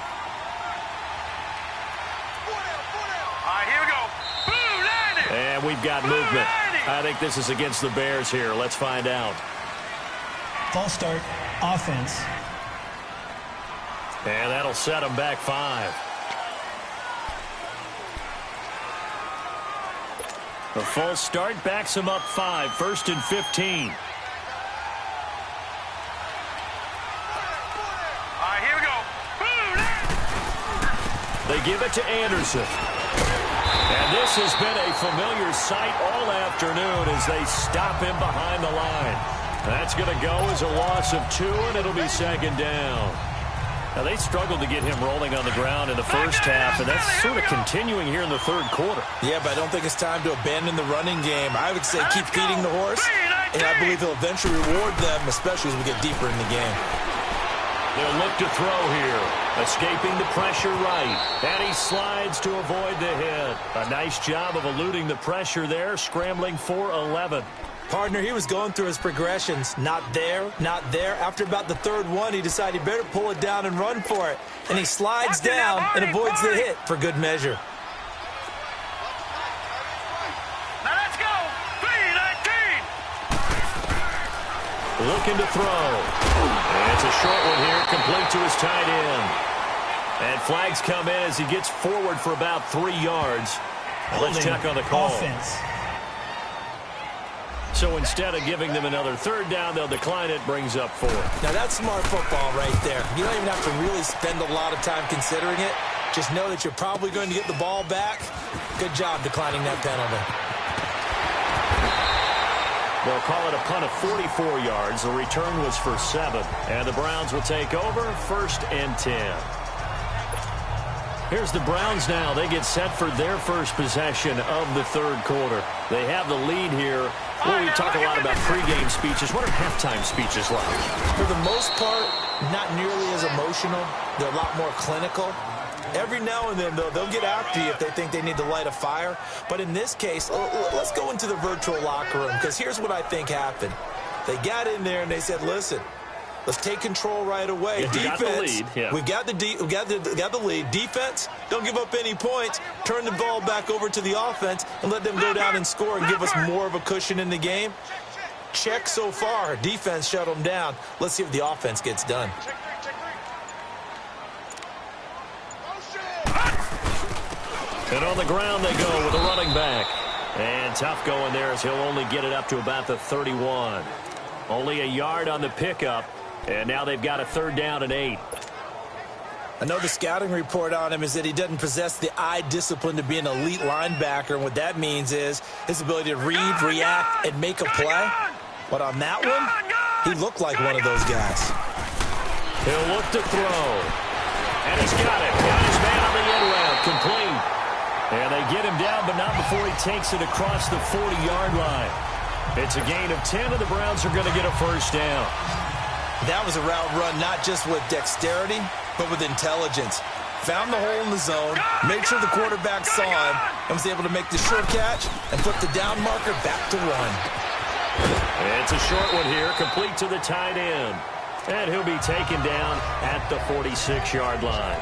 right, here we go. Boom, landed. And we've got movement. I think this is against the Bears here. Let's find out. False start. Offense. And that'll set them back 5. The false start backs them up 5. 1st and 15. They give it to Anderson. And this has been a familiar sight all afternoon as they stop him behind the line. That's going to go as a loss of 2, and it'll be 2nd down. Now, they struggled to get him rolling on the ground in the first half, and that's sort of continuing here in the third quarter. Yeah, but I don't think it's time to abandon the running game. I would say keep feeding the horse, and I believe he'll eventually reward them, especially as we get deeper in the game. They'll look to throw here. Escaping the pressure right. And he slides to avoid the hit. A nice job of eluding the pressure there, scrambling for 11. Partner, he was going through his progressions. Not there, not there. After about the third one, he decided he better pull it down and run for it. And he slides down and avoids the hit for good measure. Now let's go. 3-19. Looking to throw. And it's a short one here, complete to his tight end. And flags come in as he gets forward for about 3 yards. Let's check on the call. Offense. So instead of giving them another 3rd down, they'll decline it, brings up 4. Now that's smart football right there. You don't even have to really spend a lot of time considering it. Just know that you're probably going to get the ball back. Good job declining that penalty. They'll call it a punt of 44 yards. The return was for 7. And the Browns will take over 1st and 10. Here's the Browns now. They get set for their first possession of the third quarter. They have the lead here. Well, we talk a lot about pregame speeches. What are halftime speeches like? For the most part, not nearly as emotional. They're a lot more clinical. Every now and then, though, they'll get after you if they think they need to light a fire. But in this case, let's go into the virtual locker room, because here's what I think happened. They got in there and they said, listen, let's take control right away. Yeah, defense, got the lead. Yeah. we got the lead. Defense, don't give up any points. Turn the ball back over to the offense and let them go down and score and give us more of a cushion in the game. Check so far. Defense shut them down. Let's see if the offense gets done. And on the ground they go with a running back. And tough going there as he'll only get it up to about the 31. Only a yard on the pickup. And now they've got a 3rd down and 8. I know the scouting report on him is that he doesn't possess the eye discipline to be an elite linebacker. And what that means is his ability to read, react, and make a play. But on that one, he looked like one of those guys. He'll look to throw. And he's got it. Got his man on the end route. Complete. And they get him down, but not before he takes it across the 40-yard line. It's a gain of 10, and the Browns are going to get a 1st down. That was a route run not just with dexterity, but with intelligence. Found the hole in the zone, made sure the quarterback saw him, and was able to make the short catch and put the down marker back to 1. It's a short one here, complete to the tight end. And he'll be taken down at the 46-yard line.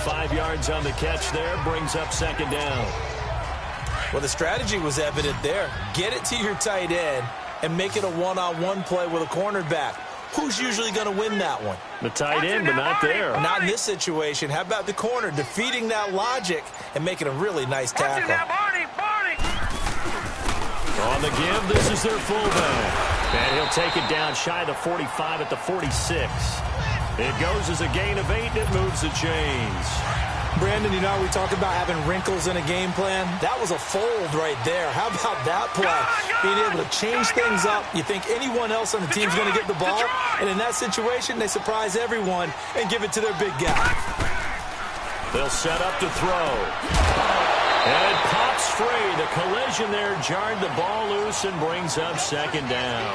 5 yards on the catch there, brings up 2nd down. Well, the strategy was evident there. Get it to your tight end and make it a one-on-one play with a cornerback. Who's usually going to win that one? The tight end, but not there. Not in this situation. How about the corner defeating that logic and making a really nice tackle? On the give, this is their fullback. And he'll take it down shy of the 45 at the 46. It goes as a gain of 8, and it moves the chains. Brandon, you know, we talk about having wrinkles in a game plan. That was a fold right there. How about that play? Being able to change things up. You think anyone else on the team's going to get the ball, and in that situation, they surprise everyone and give it to their big guy. They'll set up to throw. And it pops free. The collision there jarred the ball loose and brings up second down.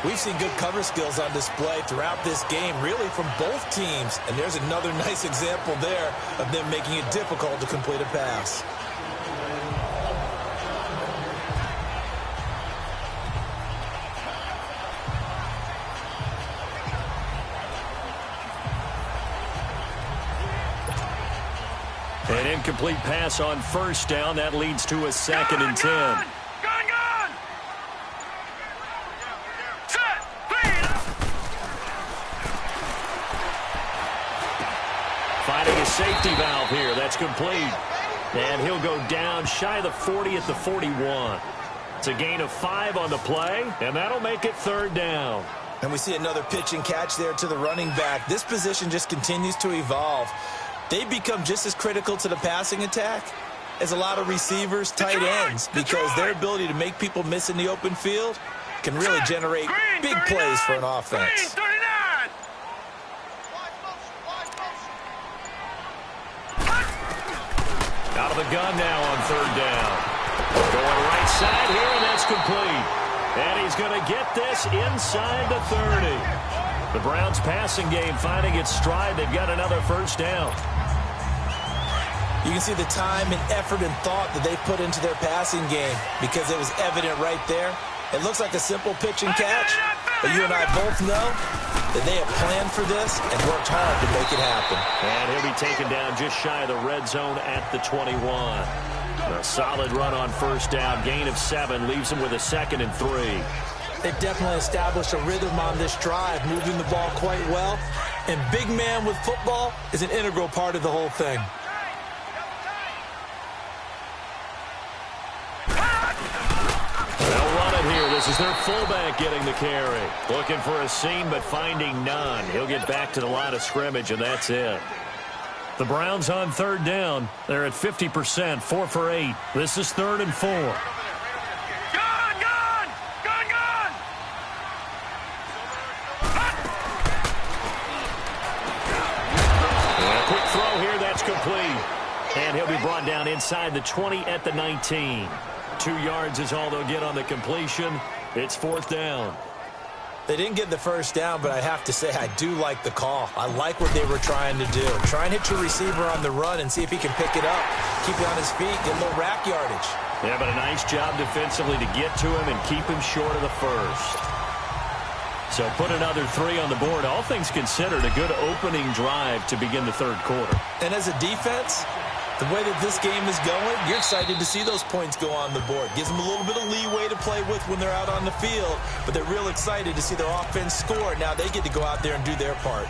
We've seen good cover skills on display throughout this game, really from both teams. And there's another nice example there of them making it difficult to complete a pass. An incomplete pass on first down. That leads to a 2nd and 10. Finding a safety valve here. That's complete. And he'll go down shy of the 40 at the 41. It's a gain of 5 on the play, and that'll make it 3rd down. And we see another pitch and catch there to the running back. This position just continues to evolve. They become just as critical to the passing attack as a lot of receivers, tight ends, because their ability to make people miss in the open field can really generate big plays for an offense. Out of the gun now on 3rd down. Going right side here, and that's complete. And he's going to get this inside the 30. The Browns' passing game finding its stride. They've got another 1st down. You can see the time and effort and thought that they put into their passing game because it was evident right there. It looks like a simple pitch and catch, but you and I both know that they have planned for this and worked hard to make it happen. And he'll be taken down just shy of the red zone at the 21. A solid run on 1st down. Gain of 7 leaves him with a 2nd and 3. They've definitely established a rhythm on this drive, moving the ball quite well. And big man with football is an integral part of the whole thing. They'll run it here. This is their fullback getting the carry. Looking for a seam, but finding none. He'll get back to the line of scrimmage, and that's it. The Browns on 3rd down. They're at 50%, 4 for 8. This is 3rd and 4. Quick throw here, that's complete. And he'll be brought down inside the 20 at the 19. 2 yards is all they'll get on the completion. It's 4th down. They didn't get the 1st down, but I have to say I do like the call. I like what they were trying to do. Try and hit your receiver on the run and see if he can pick it up. Keep it on his feet, get a little rack yardage. Yeah, but a nice job defensively to get to him and keep him short of the 1st. So put another 3 on the board. All things considered, a good opening drive to begin the 3rd quarter. And as a defense, the way that this game is going, you're excited to see those points go on the board. Gives them a little bit of leeway to play with when they're out on the field, but they're real excited to see their offense score. Now they get to go out there and do their part.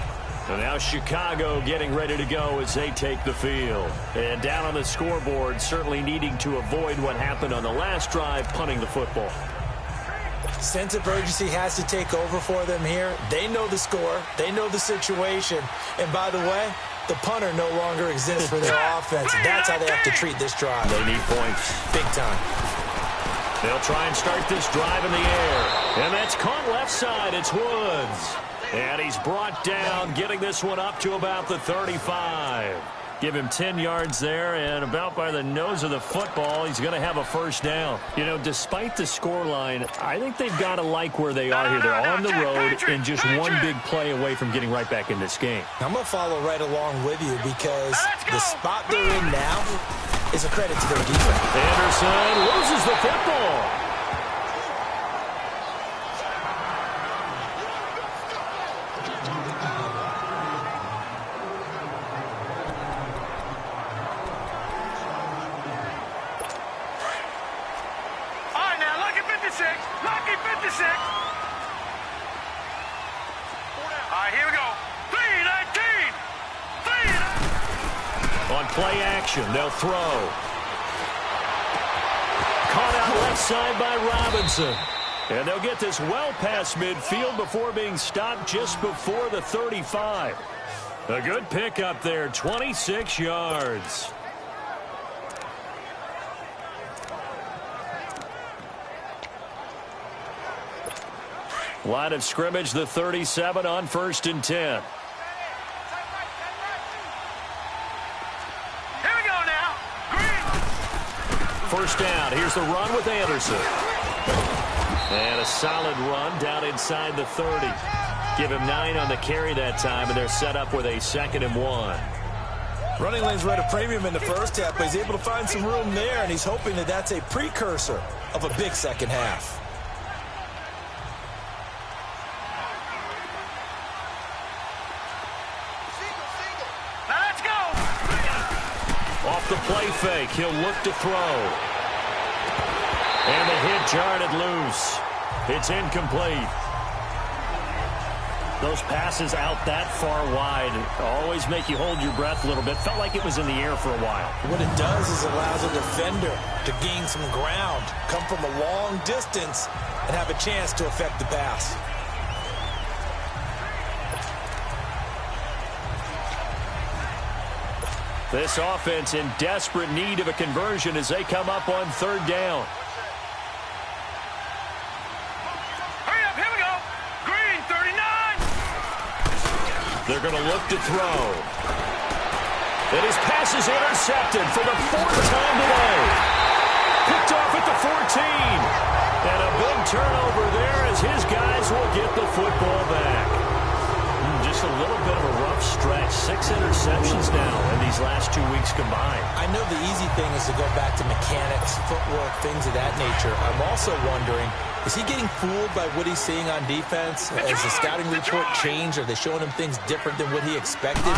And now Chicago getting ready to go as they take the field. And down on the scoreboard, certainly needing to avoid what happened on the last drive, punting the football. Sense of urgency has to take over for them here. They know the score. They know the situation. And by the way, the punter no longer exists for their offense. That's how they have to treat this drive. They need points. Big time. They'll try and start this drive in the air. And that's caught left side. It's Woods. And he's brought down, getting this one up to about the 35. Give him 10 yards there, and about by the nose of the football, he's going to have a 1st down. You know, despite the scoreline, I think they've got to like where they are here. They're on the road and just one big play away from getting right back in this game. I'm going to follow right along with you because the spot they're in now is a credit to their defense. Anderson loses the football. Play action. They'll throw. Caught out left side by Robinson. And they'll get this well past midfield before being stopped just before the 35. A good pickup there, 26 yards. Line of scrimmage, the 37 on 1st and 10. Here we go now. Green. First down. Here's the run with Anderson. And a solid run down inside the 30. Give him 9 on the carry that time, and they're set up with a 2nd and 1. Running lanes were at a premium in the first half, but he's able to find some room there, and he's hoping that that's a precursor of a big second half. Now let's go. Off the play fake, he'll look to throw. And the hit jarred it loose. It's incomplete. Those passes out that far wide always make you hold your breath a little bit. Felt like it was in the air for a while. What it does is allows a defender to gain some ground, come from a long distance, and have a chance to affect the pass. This offense in desperate need of a conversion as they come up on 3rd down. Hurry up, here we go. Green, 39. They're going to look to throw. And his pass is intercepted for the 4th time today. Picked off at the 14. And a big turnover there as his guys will get the football back. Just a little bit of a rough stretch. 6 interceptions now in these last 2 weeks combined. I know the easy thing is to go back to mechanics, footwork, things of that nature. I'm also wondering, is he getting fooled by what he's seeing on defense? Has the scouting report changed? Are they showing him things different than what he expected?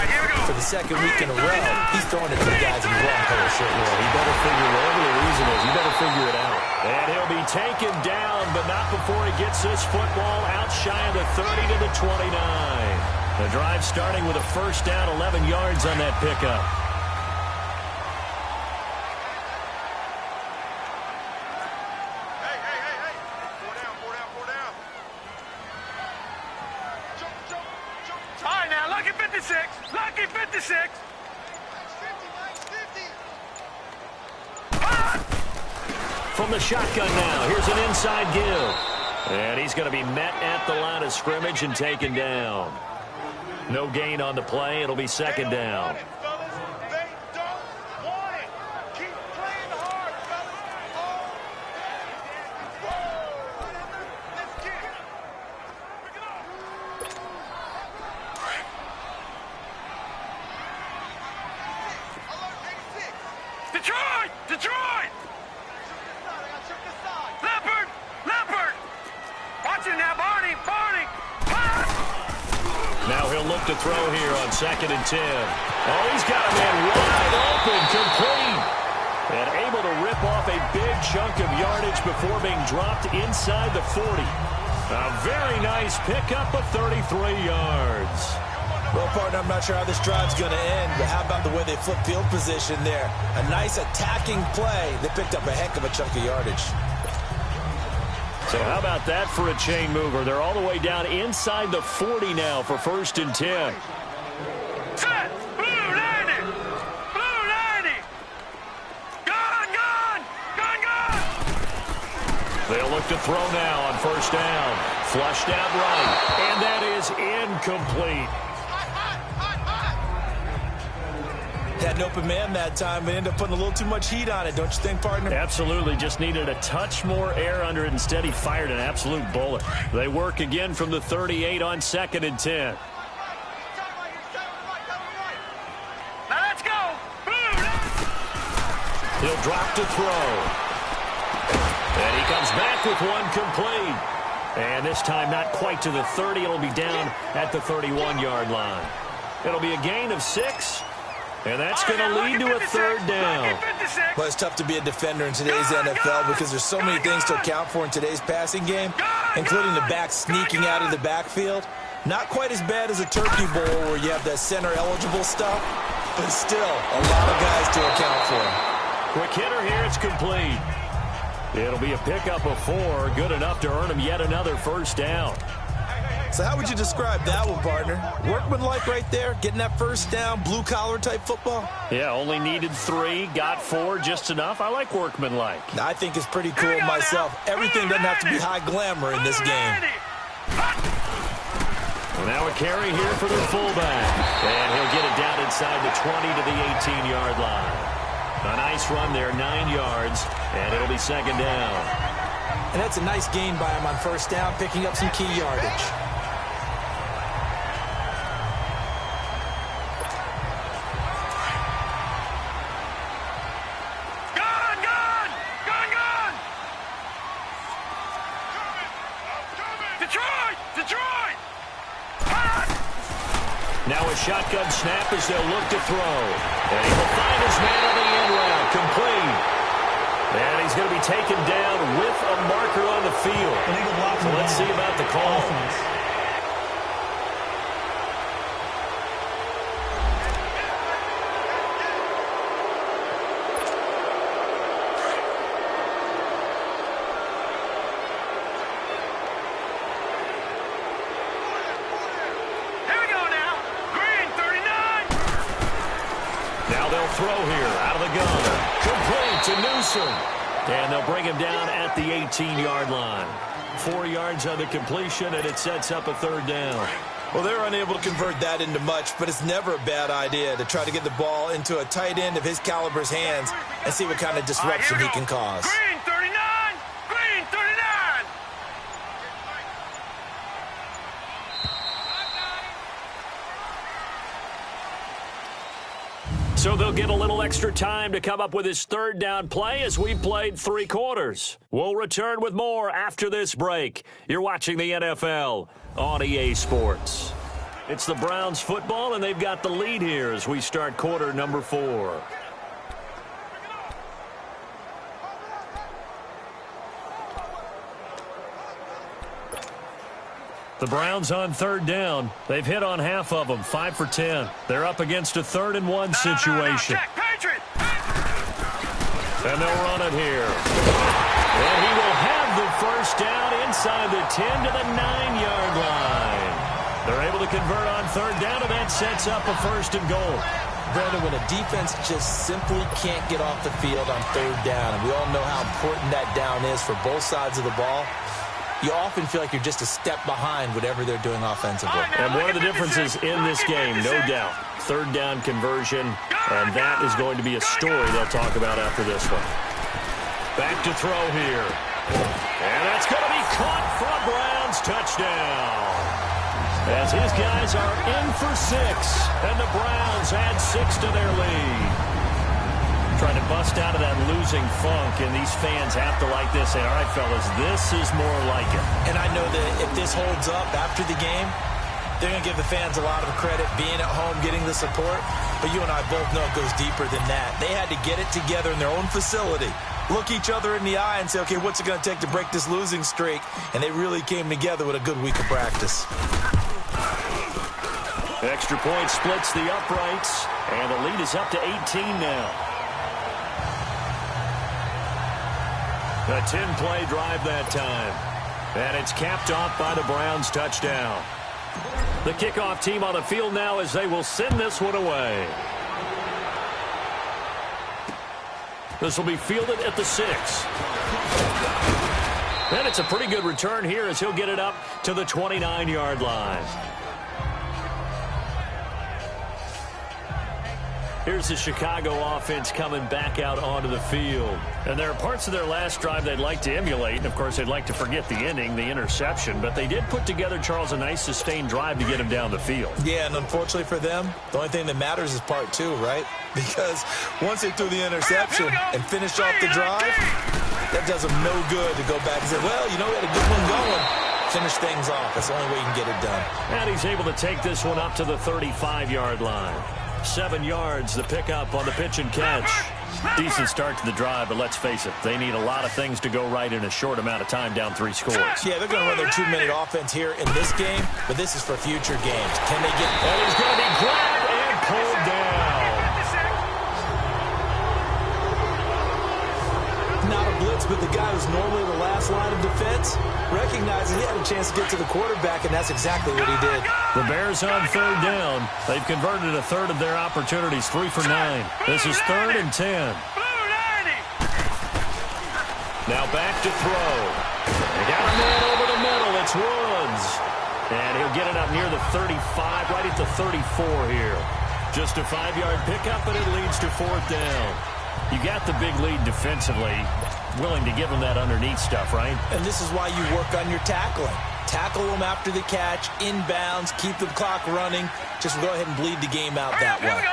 For the 2nd week in a row, he's throwing it to the guys in the wrong color shirt. Well, he better figure whatever the reason is. He better figure it out. And he'll be taken down, but not before he gets this football out shy of the 30 to the 29. The drive starting with a 1st down, 11 yards on that pickup. Hey. 4 down. Jump. All right, now, lucky 56. Lucky 56. From the shotgun now, here's an inside give. And he's going to be met at the line of scrimmage and taken down. No gain on the play. It'll be 2nd down. Detroit! Leopard! Watch it now, Barney! Now he'll look to throw here on 2nd and 10. Oh, he's got a man wide open, complete. And able to rip off a big chunk of yardage before being dropped inside the 40. A very nice pickup of 33 yards. Well, partner, I'm not sure how this drive's going to end, but how about the way they flip field position there? A nice attacking play. They picked up a heck of a chunk of yardage. So how about that for a chain mover? They're all the way down inside the 40 now for 1st and 10. Set! Blue 90! Gone! They'll look to throw now on 1st down. Flushed out right. And that is incomplete. Had an open man that time, but ended up putting a little too much heat on it, don't you think, partner? Absolutely. Just needed a touch more air under it. Instead, he fired an absolute bullet. They work again from the 38 on 2nd and 10. Now let's go! He'll drop to throw. And he comes back with one complete. And this time not quite to the 30. It'll be down at the 31-yard line. It'll be a gain of 6. And that's going to lead to a 3rd down. Well, it's tough to be a defender in today's NFL because there's so many things to account for in today's passing game, including the back sneaking out of the backfield. Not quite as bad as a turkey bowl where you have that center-eligible stuff, but still a lot of guys to account for. Quick hitter here. It's complete. It'll be a pickup of 4. Good enough to earn him yet another 1st down. So how would you describe that one, partner? Workmanlike right there, getting that first down, blue-collar type football? Yeah, only needed 3, got 4, just enough. I like workmanlike. I think it's pretty cool myself. Everything doesn't have to be high glamour in this game. Now a carry here for the fullback. And he'll get it down inside the 20 to the 18-yard line. A nice run there, 9 yards, and it'll be second down. And that's a nice gain by him on first down, picking up some key yardage. Now a shotgun snap as they'll look to throw. And he will find his man on the end route, complete. And he's going to be taken down with a marker on the field. So let's see about the call. Throw here out of the gun. Complete to Newsom. And they'll bring him down at the 18-yard line. 4 yards on the completion, and it sets up a third down. Well, they're unable to convert that into much, but it's never a bad idea to try to get the ball into a tight end of his caliber's hands and see what kind of disruption he can cause. Green 39! Green 39! So they'll get a little extra time to come up with his third down play as we played 3 quarters. We'll return with more after this break. You're watching the NFL on EA Sports. It's the Browns football, and they've got the lead here as we start quarter number 4. The Browns on third down. They've hit on half of them, 5 for 10. They're up against a 3rd-and-1 situation. And they'll run it here. And he will have the first down inside the 10 to the 9-yard line. They're able to convert on third down, and that sets up a 1st and goal. Brandon, when a defense just simply can't get off the field on third down, and we all know how important that down is for both sides of the ball, you often feel like you're just a step behind whatever they're doing offensively. And one of the differences in this game, no doubt, third down conversion, and that is going to be a story they'll talk about after this one. Back to throw here. And that's going to be caught for a Browns touchdown. As his guys are in for 6, and the Browns add 6 to their lead. Trying to bust out of that losing funk, and these fans have to like this. Say, all right, fellas, this is more like it. And I know that if this holds up after the game, they're going to give the fans a lot of credit, being at home, getting the support. But you and I both know it goes deeper than that. They had to get it together in their own facility, look each other in the eye and say, okay, what's it going to take to break this losing streak? And they really came together with a good week of practice. Extra point splits the uprights, and the lead is up to 18 now. A 10-play drive that time. And it's capped off by the Browns touchdown. The kickoff team on the field now as they will send this one away. This will be fielded at the 6. And it's a pretty good return here as he'll get it up to the 29-yard line. Here's the Chicago offense coming back out onto the field. And there are parts of their last drive they'd like to emulate. And, of course, they'd like to forget the ending, the interception. But they did put together, Charles, a nice sustained drive to get him down the field. Yeah, and unfortunately for them, the only thing that matters is part 2, right? Because once they threw the interception and finished off the drive, that does them no good to go back and say, well, you know, we had a good one going. Finish things off. That's the only way you can get it done. And he's able to take this one up to the 35-yard line. 7 yards, the pickup on the pitch and catch. Decent start to the drive, but let's face it, they need a lot of things to go right in a short amount of time, down 3 scores. Yeah, they're going to run their 2-minute offense here in this game, but this is for future games. Can they get... And he's going to be grabbed and pulled down. Not a blitz but the guy who's normally the last line of defense recognized he had a chance to get to the quarterback, and that's exactly what he did. The Bears on third down. They've converted a third of their opportunities, 3 for 9. This is 3rd and 10. Now back to throw. They got a man over the middle. It's Woods. And he'll get it up near the 35, right at the 34 here. Just a 5-yard pickup, and it leads to 4th down. You got the big lead defensively, willing to give them that underneath stuff, right? And this is why you work on your tackling. Tackle them after the catch, inbounds, keep the clock running. Just go ahead and bleed the game out that way.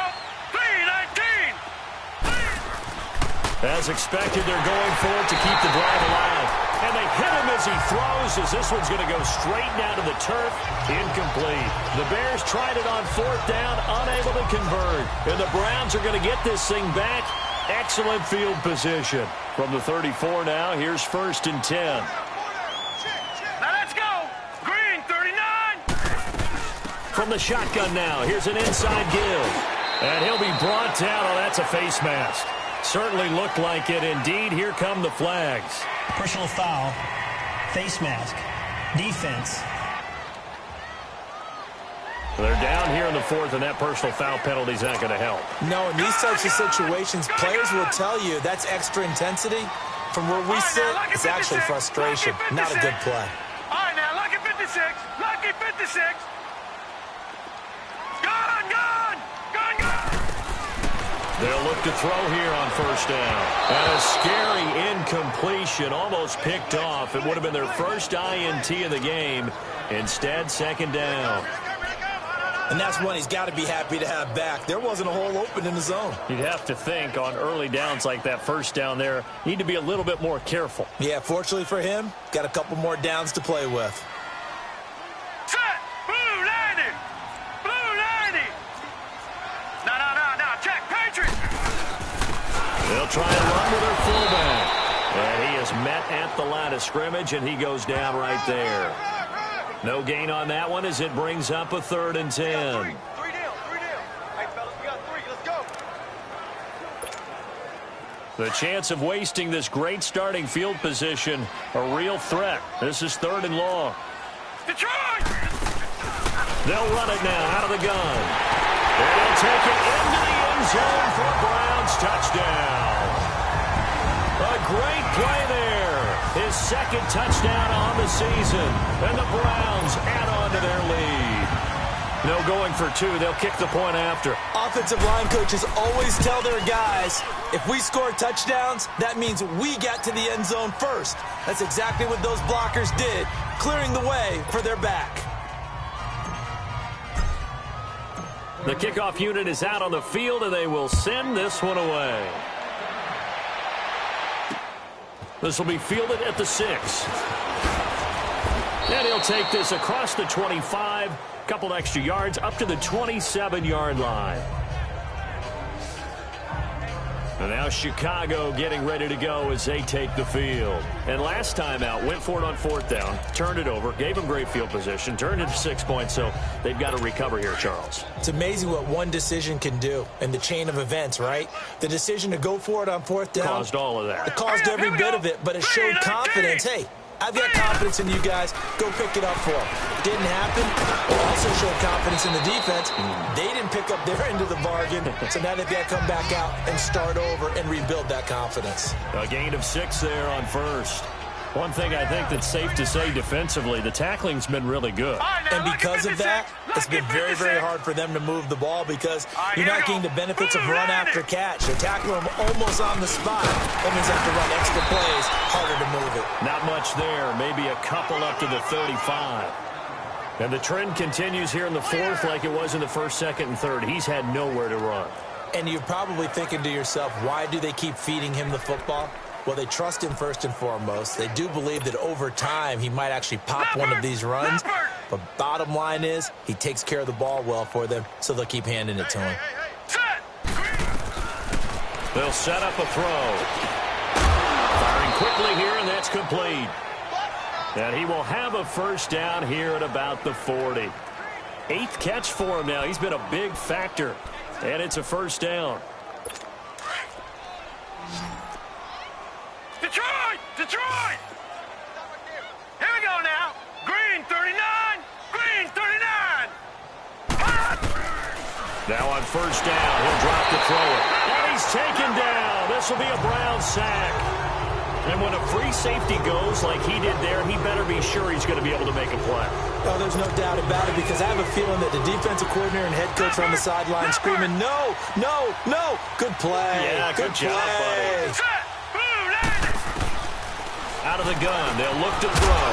As expected, they're going for it to keep the drive alive. And they hit him as he throws, as this one's going to go straight down to the turf. Incomplete. The Bears tried it on 4th down, unable to convert. And the Browns are going to get this thing back. Excellent field position. From the 34 now, here's 1st and 10. Now let's go. Green, 39. From the shotgun now, here's an inside give. And he'll be brought down. Oh, that's a face mask. Certainly looked like it. Indeed, here come the flags. Personal foul, face mask, defense. They're down here in the 4th, and that personal foul penalty is not going to help. No, in these types of situations, players will tell you that's extra intensity. From where we sit, it's actually frustration, not a good play. All right, now, lucky 56. Lucky 56. Gone, gone. Gone, gone. They'll look to throw here on 1st down. And a scary incompletion, almost picked off. It would have been their first INT of the game. Instead, 2nd down. And that's one he's got to be happy to have back. There wasn't a hole open in the zone. You'd have to think on early downs like that 1st down there, need to be a little bit more careful. Yeah, fortunately for him, got a couple more downs to play with. Set. Blue 90. Blue 90. No. Check. Patriot. They'll try and run with their fullback. And he is met at the line of scrimmage, and he goes down right there. No gain on that one as it brings up a 3rd and 10. Three down. Hey, fellas, we got 3. Let's go. The chance of wasting this great starting field position, a real threat. This is 3rd and long. Detroit. They'll run it now out of the gun. And he'll take it into the end zone for a Browns touchdown. A great play there. His 2nd touchdown on the season. And the Browns add on to their lead. No going for 2. They'll kick the point after. Offensive line coaches always tell their guys, if we score touchdowns, that means we get to the end zone first. That's exactly what those blockers did, clearing the way for their back. The kickoff unit is out on the field, and they will send this one away. This will be fielded at the 6. And he'll take this across the 25, couple extra yards, up to the 27-yard line. And now Chicago getting ready to go as they take the field. And last time out, went for it on 4th down, turned it over, gave them great field position, turned it to 6 points, so they've got to recover here, Charles. It's amazing what one decision can do in the chain of events, right? The decision to go for it on 4th down. Caused all of that. It caused every bit of it, but it showed confidence. Hey, I've got confidence in you guys. Go pick it up for them. Didn't happen. It also showed confidence in the defense. They didn't pick up their end of the bargain, so now they've got to come back out and start over and rebuild that confidence. A gain of 6 there on 1st. One thing I think that's safe to say defensively, the tackling's been really good. And because of that, it's been very, very hard for them to move the ball because you're not getting the benefits of run after catch. They're tackling them almost on the spot. That means they have to run extra plays, harder to move it. Not much there, maybe a couple up to the 35. And the trend continues here in the 4th like it was in the 1st, 2nd, and 3rd. He's had nowhere to run. And you're probably thinking to yourself, why do they keep feeding him the football? Well, they trust him first and foremost. They do believe that over time he might actually pop one of these runs. But bottom line is he takes care of the ball well for them, so they'll keep handing it to him. They'll set up a throw. Firing quickly here, and that's complete. And he will have a 1st down here at about the 40. 8th catch for him now. He's been a big factor. And it's a 1st down. Detroit! Detroit! Detroit! Here we go now. Green 39. Green 39. Now on first down, he'll drop to throw it. And he's taken down. This will be a Brown sack. And when a free safety goes like he did there, he better be sure he's going to be able to make a play. Oh, there's no doubt about it, because I have a feeling that the defensive coordinator and head coach are on the sideline screaming, no, no, no. Good play. Yeah, good job, buddy. Out of the gun, they'll look to throw.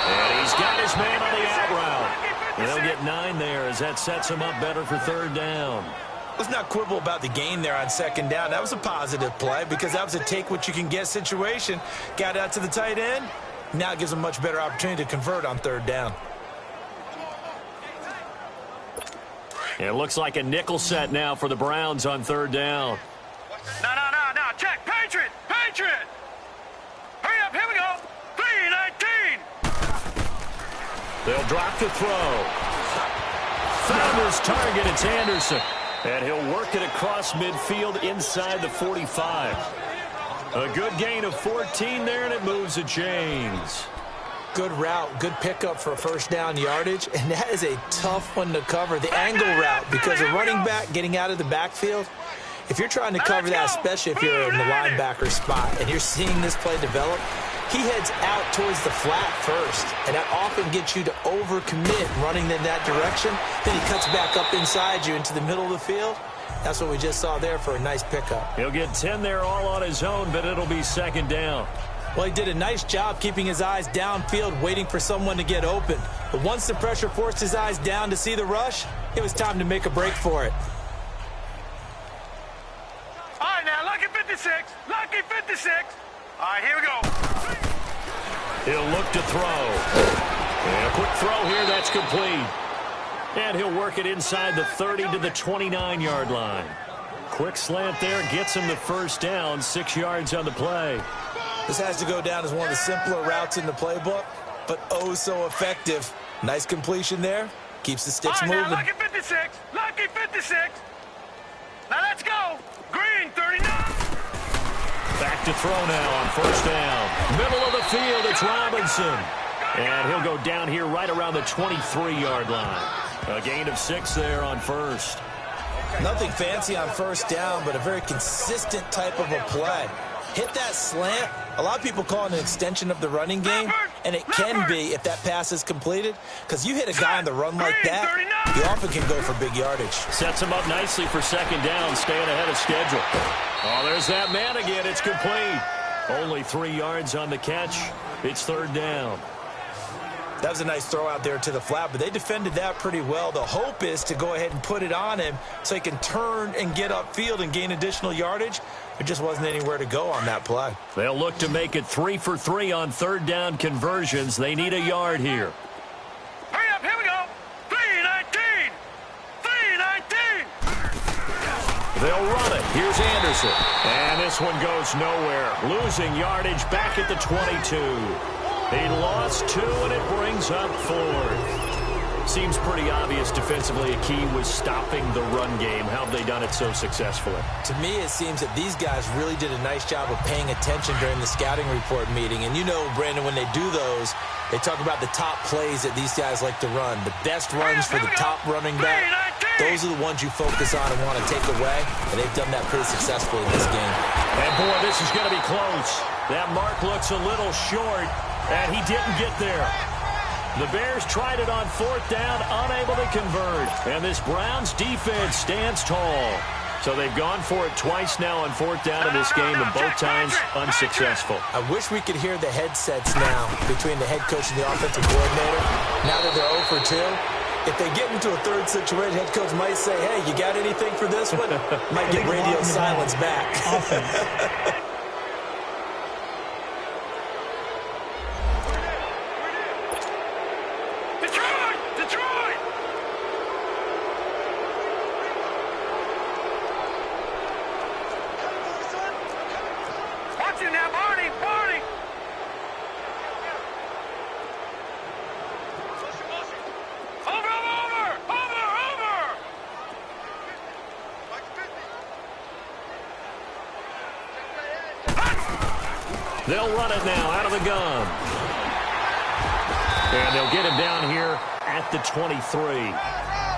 And he's got his man on the out route. And they'll get 9 there as that sets him up better for third down. Let's not quibble about the gain there on second down. That was a positive play because that was a take-what-you-can-get situation. Got out to the tight end. Now it gives them a much better opportunity to convert on third down. It looks like a nickel set now for the Browns on third down. No. Check. Patriot. Patriot. Hurry up. Here we go. 3-19. They'll drop to throw. Found his target. It's Anderson. And he'll work it across midfield inside the 45. A good gain of 14 there, and it moves the chains. Good route, good pickup for first down yardage, and that is a tough one to cover, the angle route, because a running back getting out of the backfield, if you're trying to cover that, especially if you're in the linebacker spot and you're seeing this play develop, he heads out towards the flat first, and that often gets you to overcommit running in that direction. Then he cuts back up inside you into the middle of the field. That's what we just saw there for a nice pickup. He'll get 10 there all on his own, but it'll be second down. Well, he did a nice job keeping his eyes downfield, waiting for someone to get open. But once the pressure forced his eyes down to see the rush, it was time to make a break for it. All right, now, lucky 56. Lucky 56. All right, here we go. He'll look to throw. And a quick throw here, that's complete. And he'll work it inside the 30 to the 29-yard line. Quick slant there, gets him the first down, 6 yards on the play. This has to go down as one of the simpler routes in the playbook, but oh so effective. Nice completion there. Keeps the sticks moving. Now, lucky 56. Lucky 56. Now let's go. Green 39. Back to throw now on first down. Middle of the field, it's Robinson. And he'll go down here right around the 23-yard line. A gain of 6 there on first. Nothing fancy on first down, but a very consistent type of a play. Hit that slant. A lot of people call it an extension of the running game, and it can be if that pass is completed, because you hit a guy on the run like that, you often can go for big yardage. Sets him up nicely for second down, staying ahead of schedule. Oh, there's that man again. It's complete. Only 3 yards on the catch. It's third down. That was a nice throw out there to the flat, but they defended that pretty well. The hope is to go ahead and put it on him so he can turn and get upfield and gain additional yardage. There just wasn't anywhere to go on that play. They'll look to make it 3 for 3 on third down conversions. They need a yard here. Hurry up, here we go. 3-19. 3-19. They'll run it. Here's Anderson. And this one goes nowhere. Losing yardage back at the 22. He lost 2, and it brings up 4th. Seems pretty obvious defensively a key was stopping the run game. How have they done it so successfully? To me, it seems that these guys really did a nice job of paying attention during the scouting report meeting. And you know, Brandon, when they do those, they talk about the top plays that these guys like to run. The best runs for the top running back, those are the ones you focus on and want to take away. And they've done that pretty successfully in this game. And, boy, this is going to be close. That mark looks a little short, and he didn't get there. The Bears tried it on fourth down, unable to convert. And this Browns defense stands tall. So they've gone for it twice now on fourth down in this game, and both times unsuccessful. I wish we could hear the headsets now between the head coach and the offensive coordinator. Now that they're 0 for 2, if they get into a third situation, head coach might say, hey, you got anything for this one? Might get radio silence back. They'll run it now out of the gun. And they'll get him down here at the 23.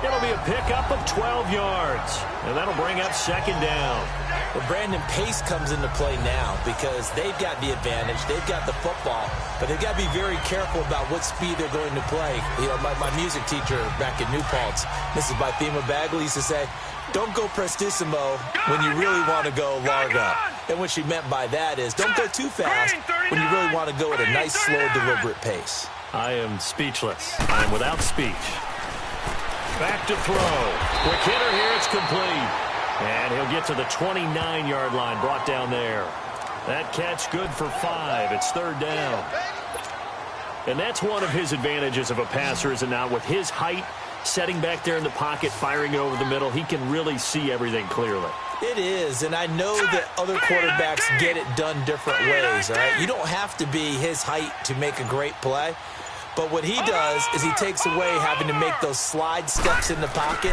It'll be a pickup of 12 yards. And that'll bring up second down. Well, Brandon, pace comes into play now because they've got the advantage. They've got the football, but they've got to be very careful about what speed they're going to play. You know, my music teacher back in New Paltz, Mrs. Bythema Bagley, used to say, don't go prestissimo when you really want to go largo. And what she meant by that is don't go too fast when you really want to go at a nice, slow, deliberate pace. I am speechless. I am without speech. Back to throw. Quick hitter here. It's complete. And he'll get to the 29-yard line, brought down there. That catch good for 5. It's third down. And that's one of his advantages of a passer, is it not? With his height, setting back there in the pocket, firing it over the middle, he can really see everything clearly. It is, and I know that other quarterbacks get it done different ways, all right? You don't have to be his height to make a great play. But what he does is he takes away having to make those slide steps in the pocket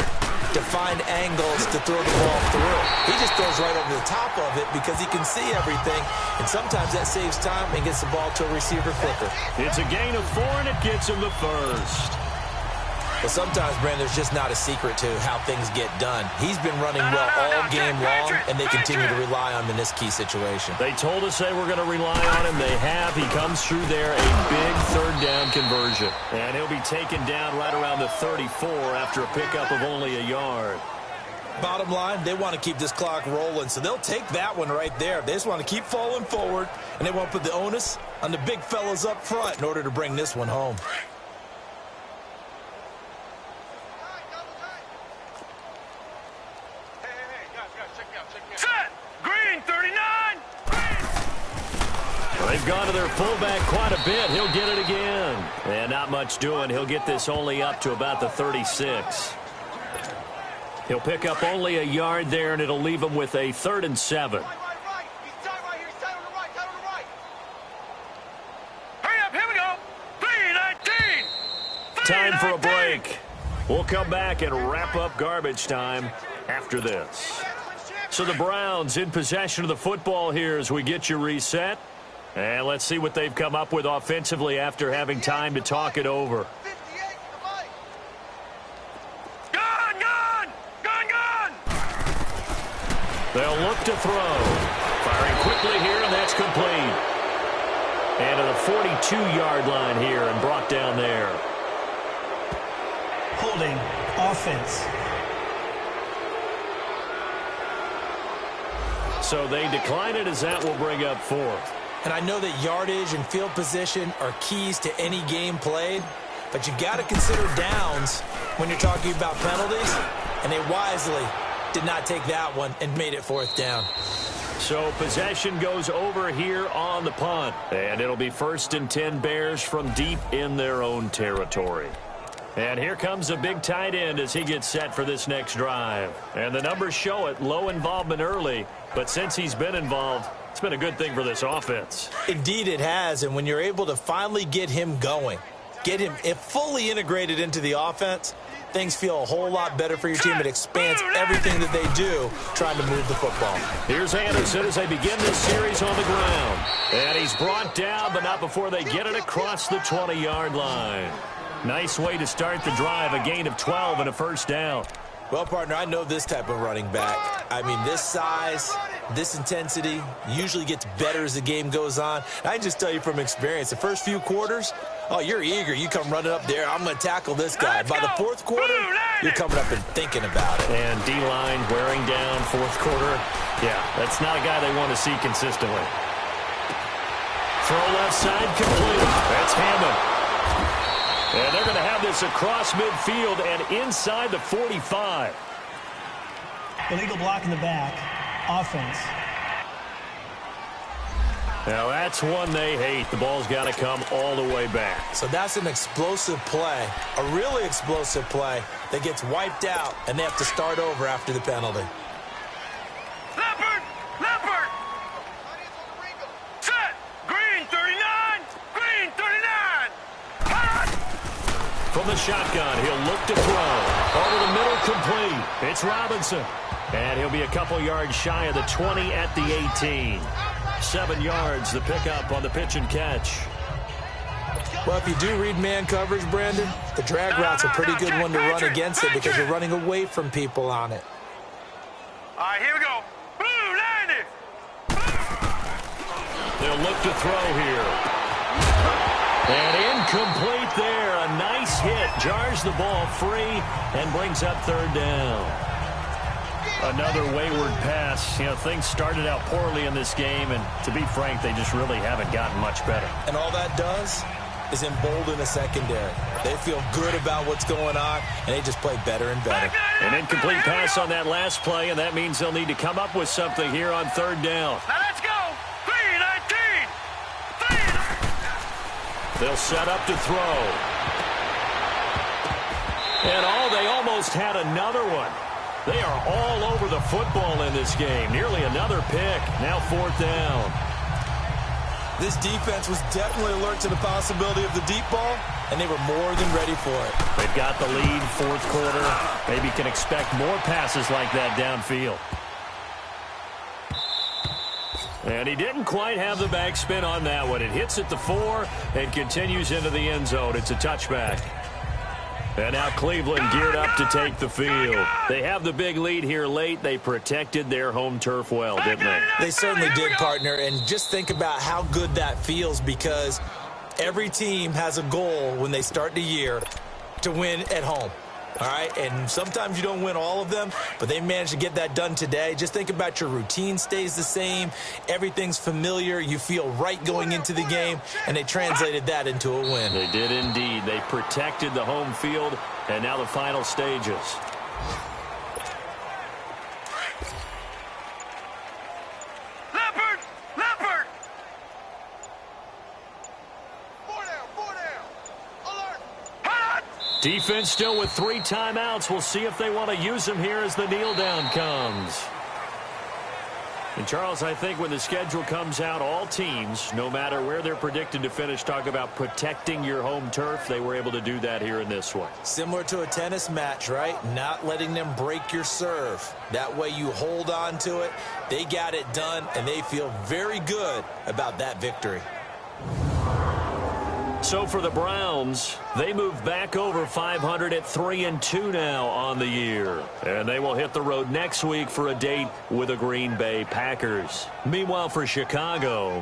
to find angles to throw the ball through. He just throws right over the top of it because he can see everything, and sometimes that saves time and gets the ball to a receiver quicker. It's a gain of 4, and it gets him the first. But sometimes, Brandon, there's just not a secret to how things get done. He's been running well all game long, and they continue to rely on him in this key situation. They told us they were going to rely on him. They have. He comes through there, a big third down conversion. And he'll be taken down right around the 34 after a pickup of only a yard. Bottom line, they want to keep this clock rolling, so they'll take that one right there. They just want to keep falling forward, and they want to put the onus on the big fellas up front in order to bring this one home. They've gone to their fullback quite a bit. He'll get it again. And not much doing. He'll get this only up to about the 36. He'll pick up only a yard there, and it'll leave him with a 3rd and 7. Hurry up, here we go. 3:19. Time for a break. We'll come back and wrap up garbage time after this. So the Browns in possession of the football here as we get you reset. And let's see what they've come up with offensively after having time to talk it over. Gun! They'll look to throw. Firing quickly here, and that's complete. And to the 42-yard line here and brought down there. Holding offense. So they decline it as that will bring up 4th. And I know that yardage and field position are keys to any game played, but you got to consider downs when you're talking about penalties, and they wisely did not take that one and made it 4th down. So possession goes over here on the punt, and it'll be 1st and 10 Bears from deep in their own territory. And here comes a big tight end as he gets set for this next drive. And the numbers show it, low involvement early, but since he's been involved, it's been a good thing for this offense. Indeed it has, and when you're able to finally get him going, get him fully integrated into the offense, things feel a whole lot better for your team. It expands everything that they do trying to move the football. Here's Anderson as they begin this series on the ground. And he's brought down, but not before they get it across the 20-yard line. Nice way to start the drive, a gain of 12 and a 1st down. Well, partner, I know this type of running back. I mean, this size, this intensity usually gets better as the game goes on. I can just tell you from experience, the first few quarters, oh, you're eager. You come running up there, I'm going to tackle this guy. By the 4th quarter, you're coming up and thinking about it. And D-line wearing down 4th quarter. Yeah, that's not a guy they want to see consistently. Throw left side complete. That's Hammond. And they're going to have this across midfield and inside the 45. Illegal block in the back. Offense. Now that's one they hate. The ball's got to come all the way back. So that's an explosive play, a really explosive play that gets wiped out, and they have to start over after the penalty. Leopard! Set! Green 39! Green 39! Hot! From the shotgun, he'll look to throw. Over the middle, complete. It's Robinson. And he'll be a couple yards shy of the 20 at the 18. 7 yards, the pickup on the pitch and catch. Well, if you do read man coverage, Brandon, the drag route's a pretty good one to run against it because you're running away from people on it. All right, here we go. Blue, 90. They'll look to throw here. And incomplete there. A nice hit. Jars the ball free and brings up 3rd down. Another wayward pass. You know, things started out poorly in this game, and to be frank, they just really haven't gotten much better. And all that does is embolden the secondary. They feel good about what's going on, and they just play better and better. An incomplete pass on that last play, and that means they'll need to come up with something here on 3rd down. Now let's go. 3-19. They'll set up to throw. And they almost had another one. They are all over the football in this game. Nearly another pick. Now 4th down. This defense was definitely alert to the possibility of the deep ball, and they were more than ready for it. They've got the lead, 4th quarter. Maybe can expect more passes like that downfield. And he didn't quite have the backspin on that one. It hits at the 4 and continues into the end zone. It's a touchback. And now Cleveland geared up to take the field. They have the big lead here late. They protected their home turf well, didn't they? They certainly did, partner. And just think about how good that feels, because every team has a goal when they start the year to win at home. All right, and sometimes you don't win all of them, but they managed to get that done today. Just think about your routine stays the same. Everything's familiar. You feel right going into the game, and they translated that into a win. They did indeed. They protected the home field, and now the final stages. Leopard! Leopard! Defense still with 3 timeouts. We'll see if they want to use them here as the kneel down comes. And Charles, I think when the schedule comes out, all teams, no matter where they're predicted to finish, talk about protecting your home turf. They were able to do that here in this one. Similar to a tennis match, right? Not letting them break your serve. That way you hold on to it. They got it done, and they feel very good about that victory. So for the Browns, they move back over 500 at 3-2 now on the year. And they will hit the road next week for a date with the Green Bay Packers. Meanwhile, for Chicago,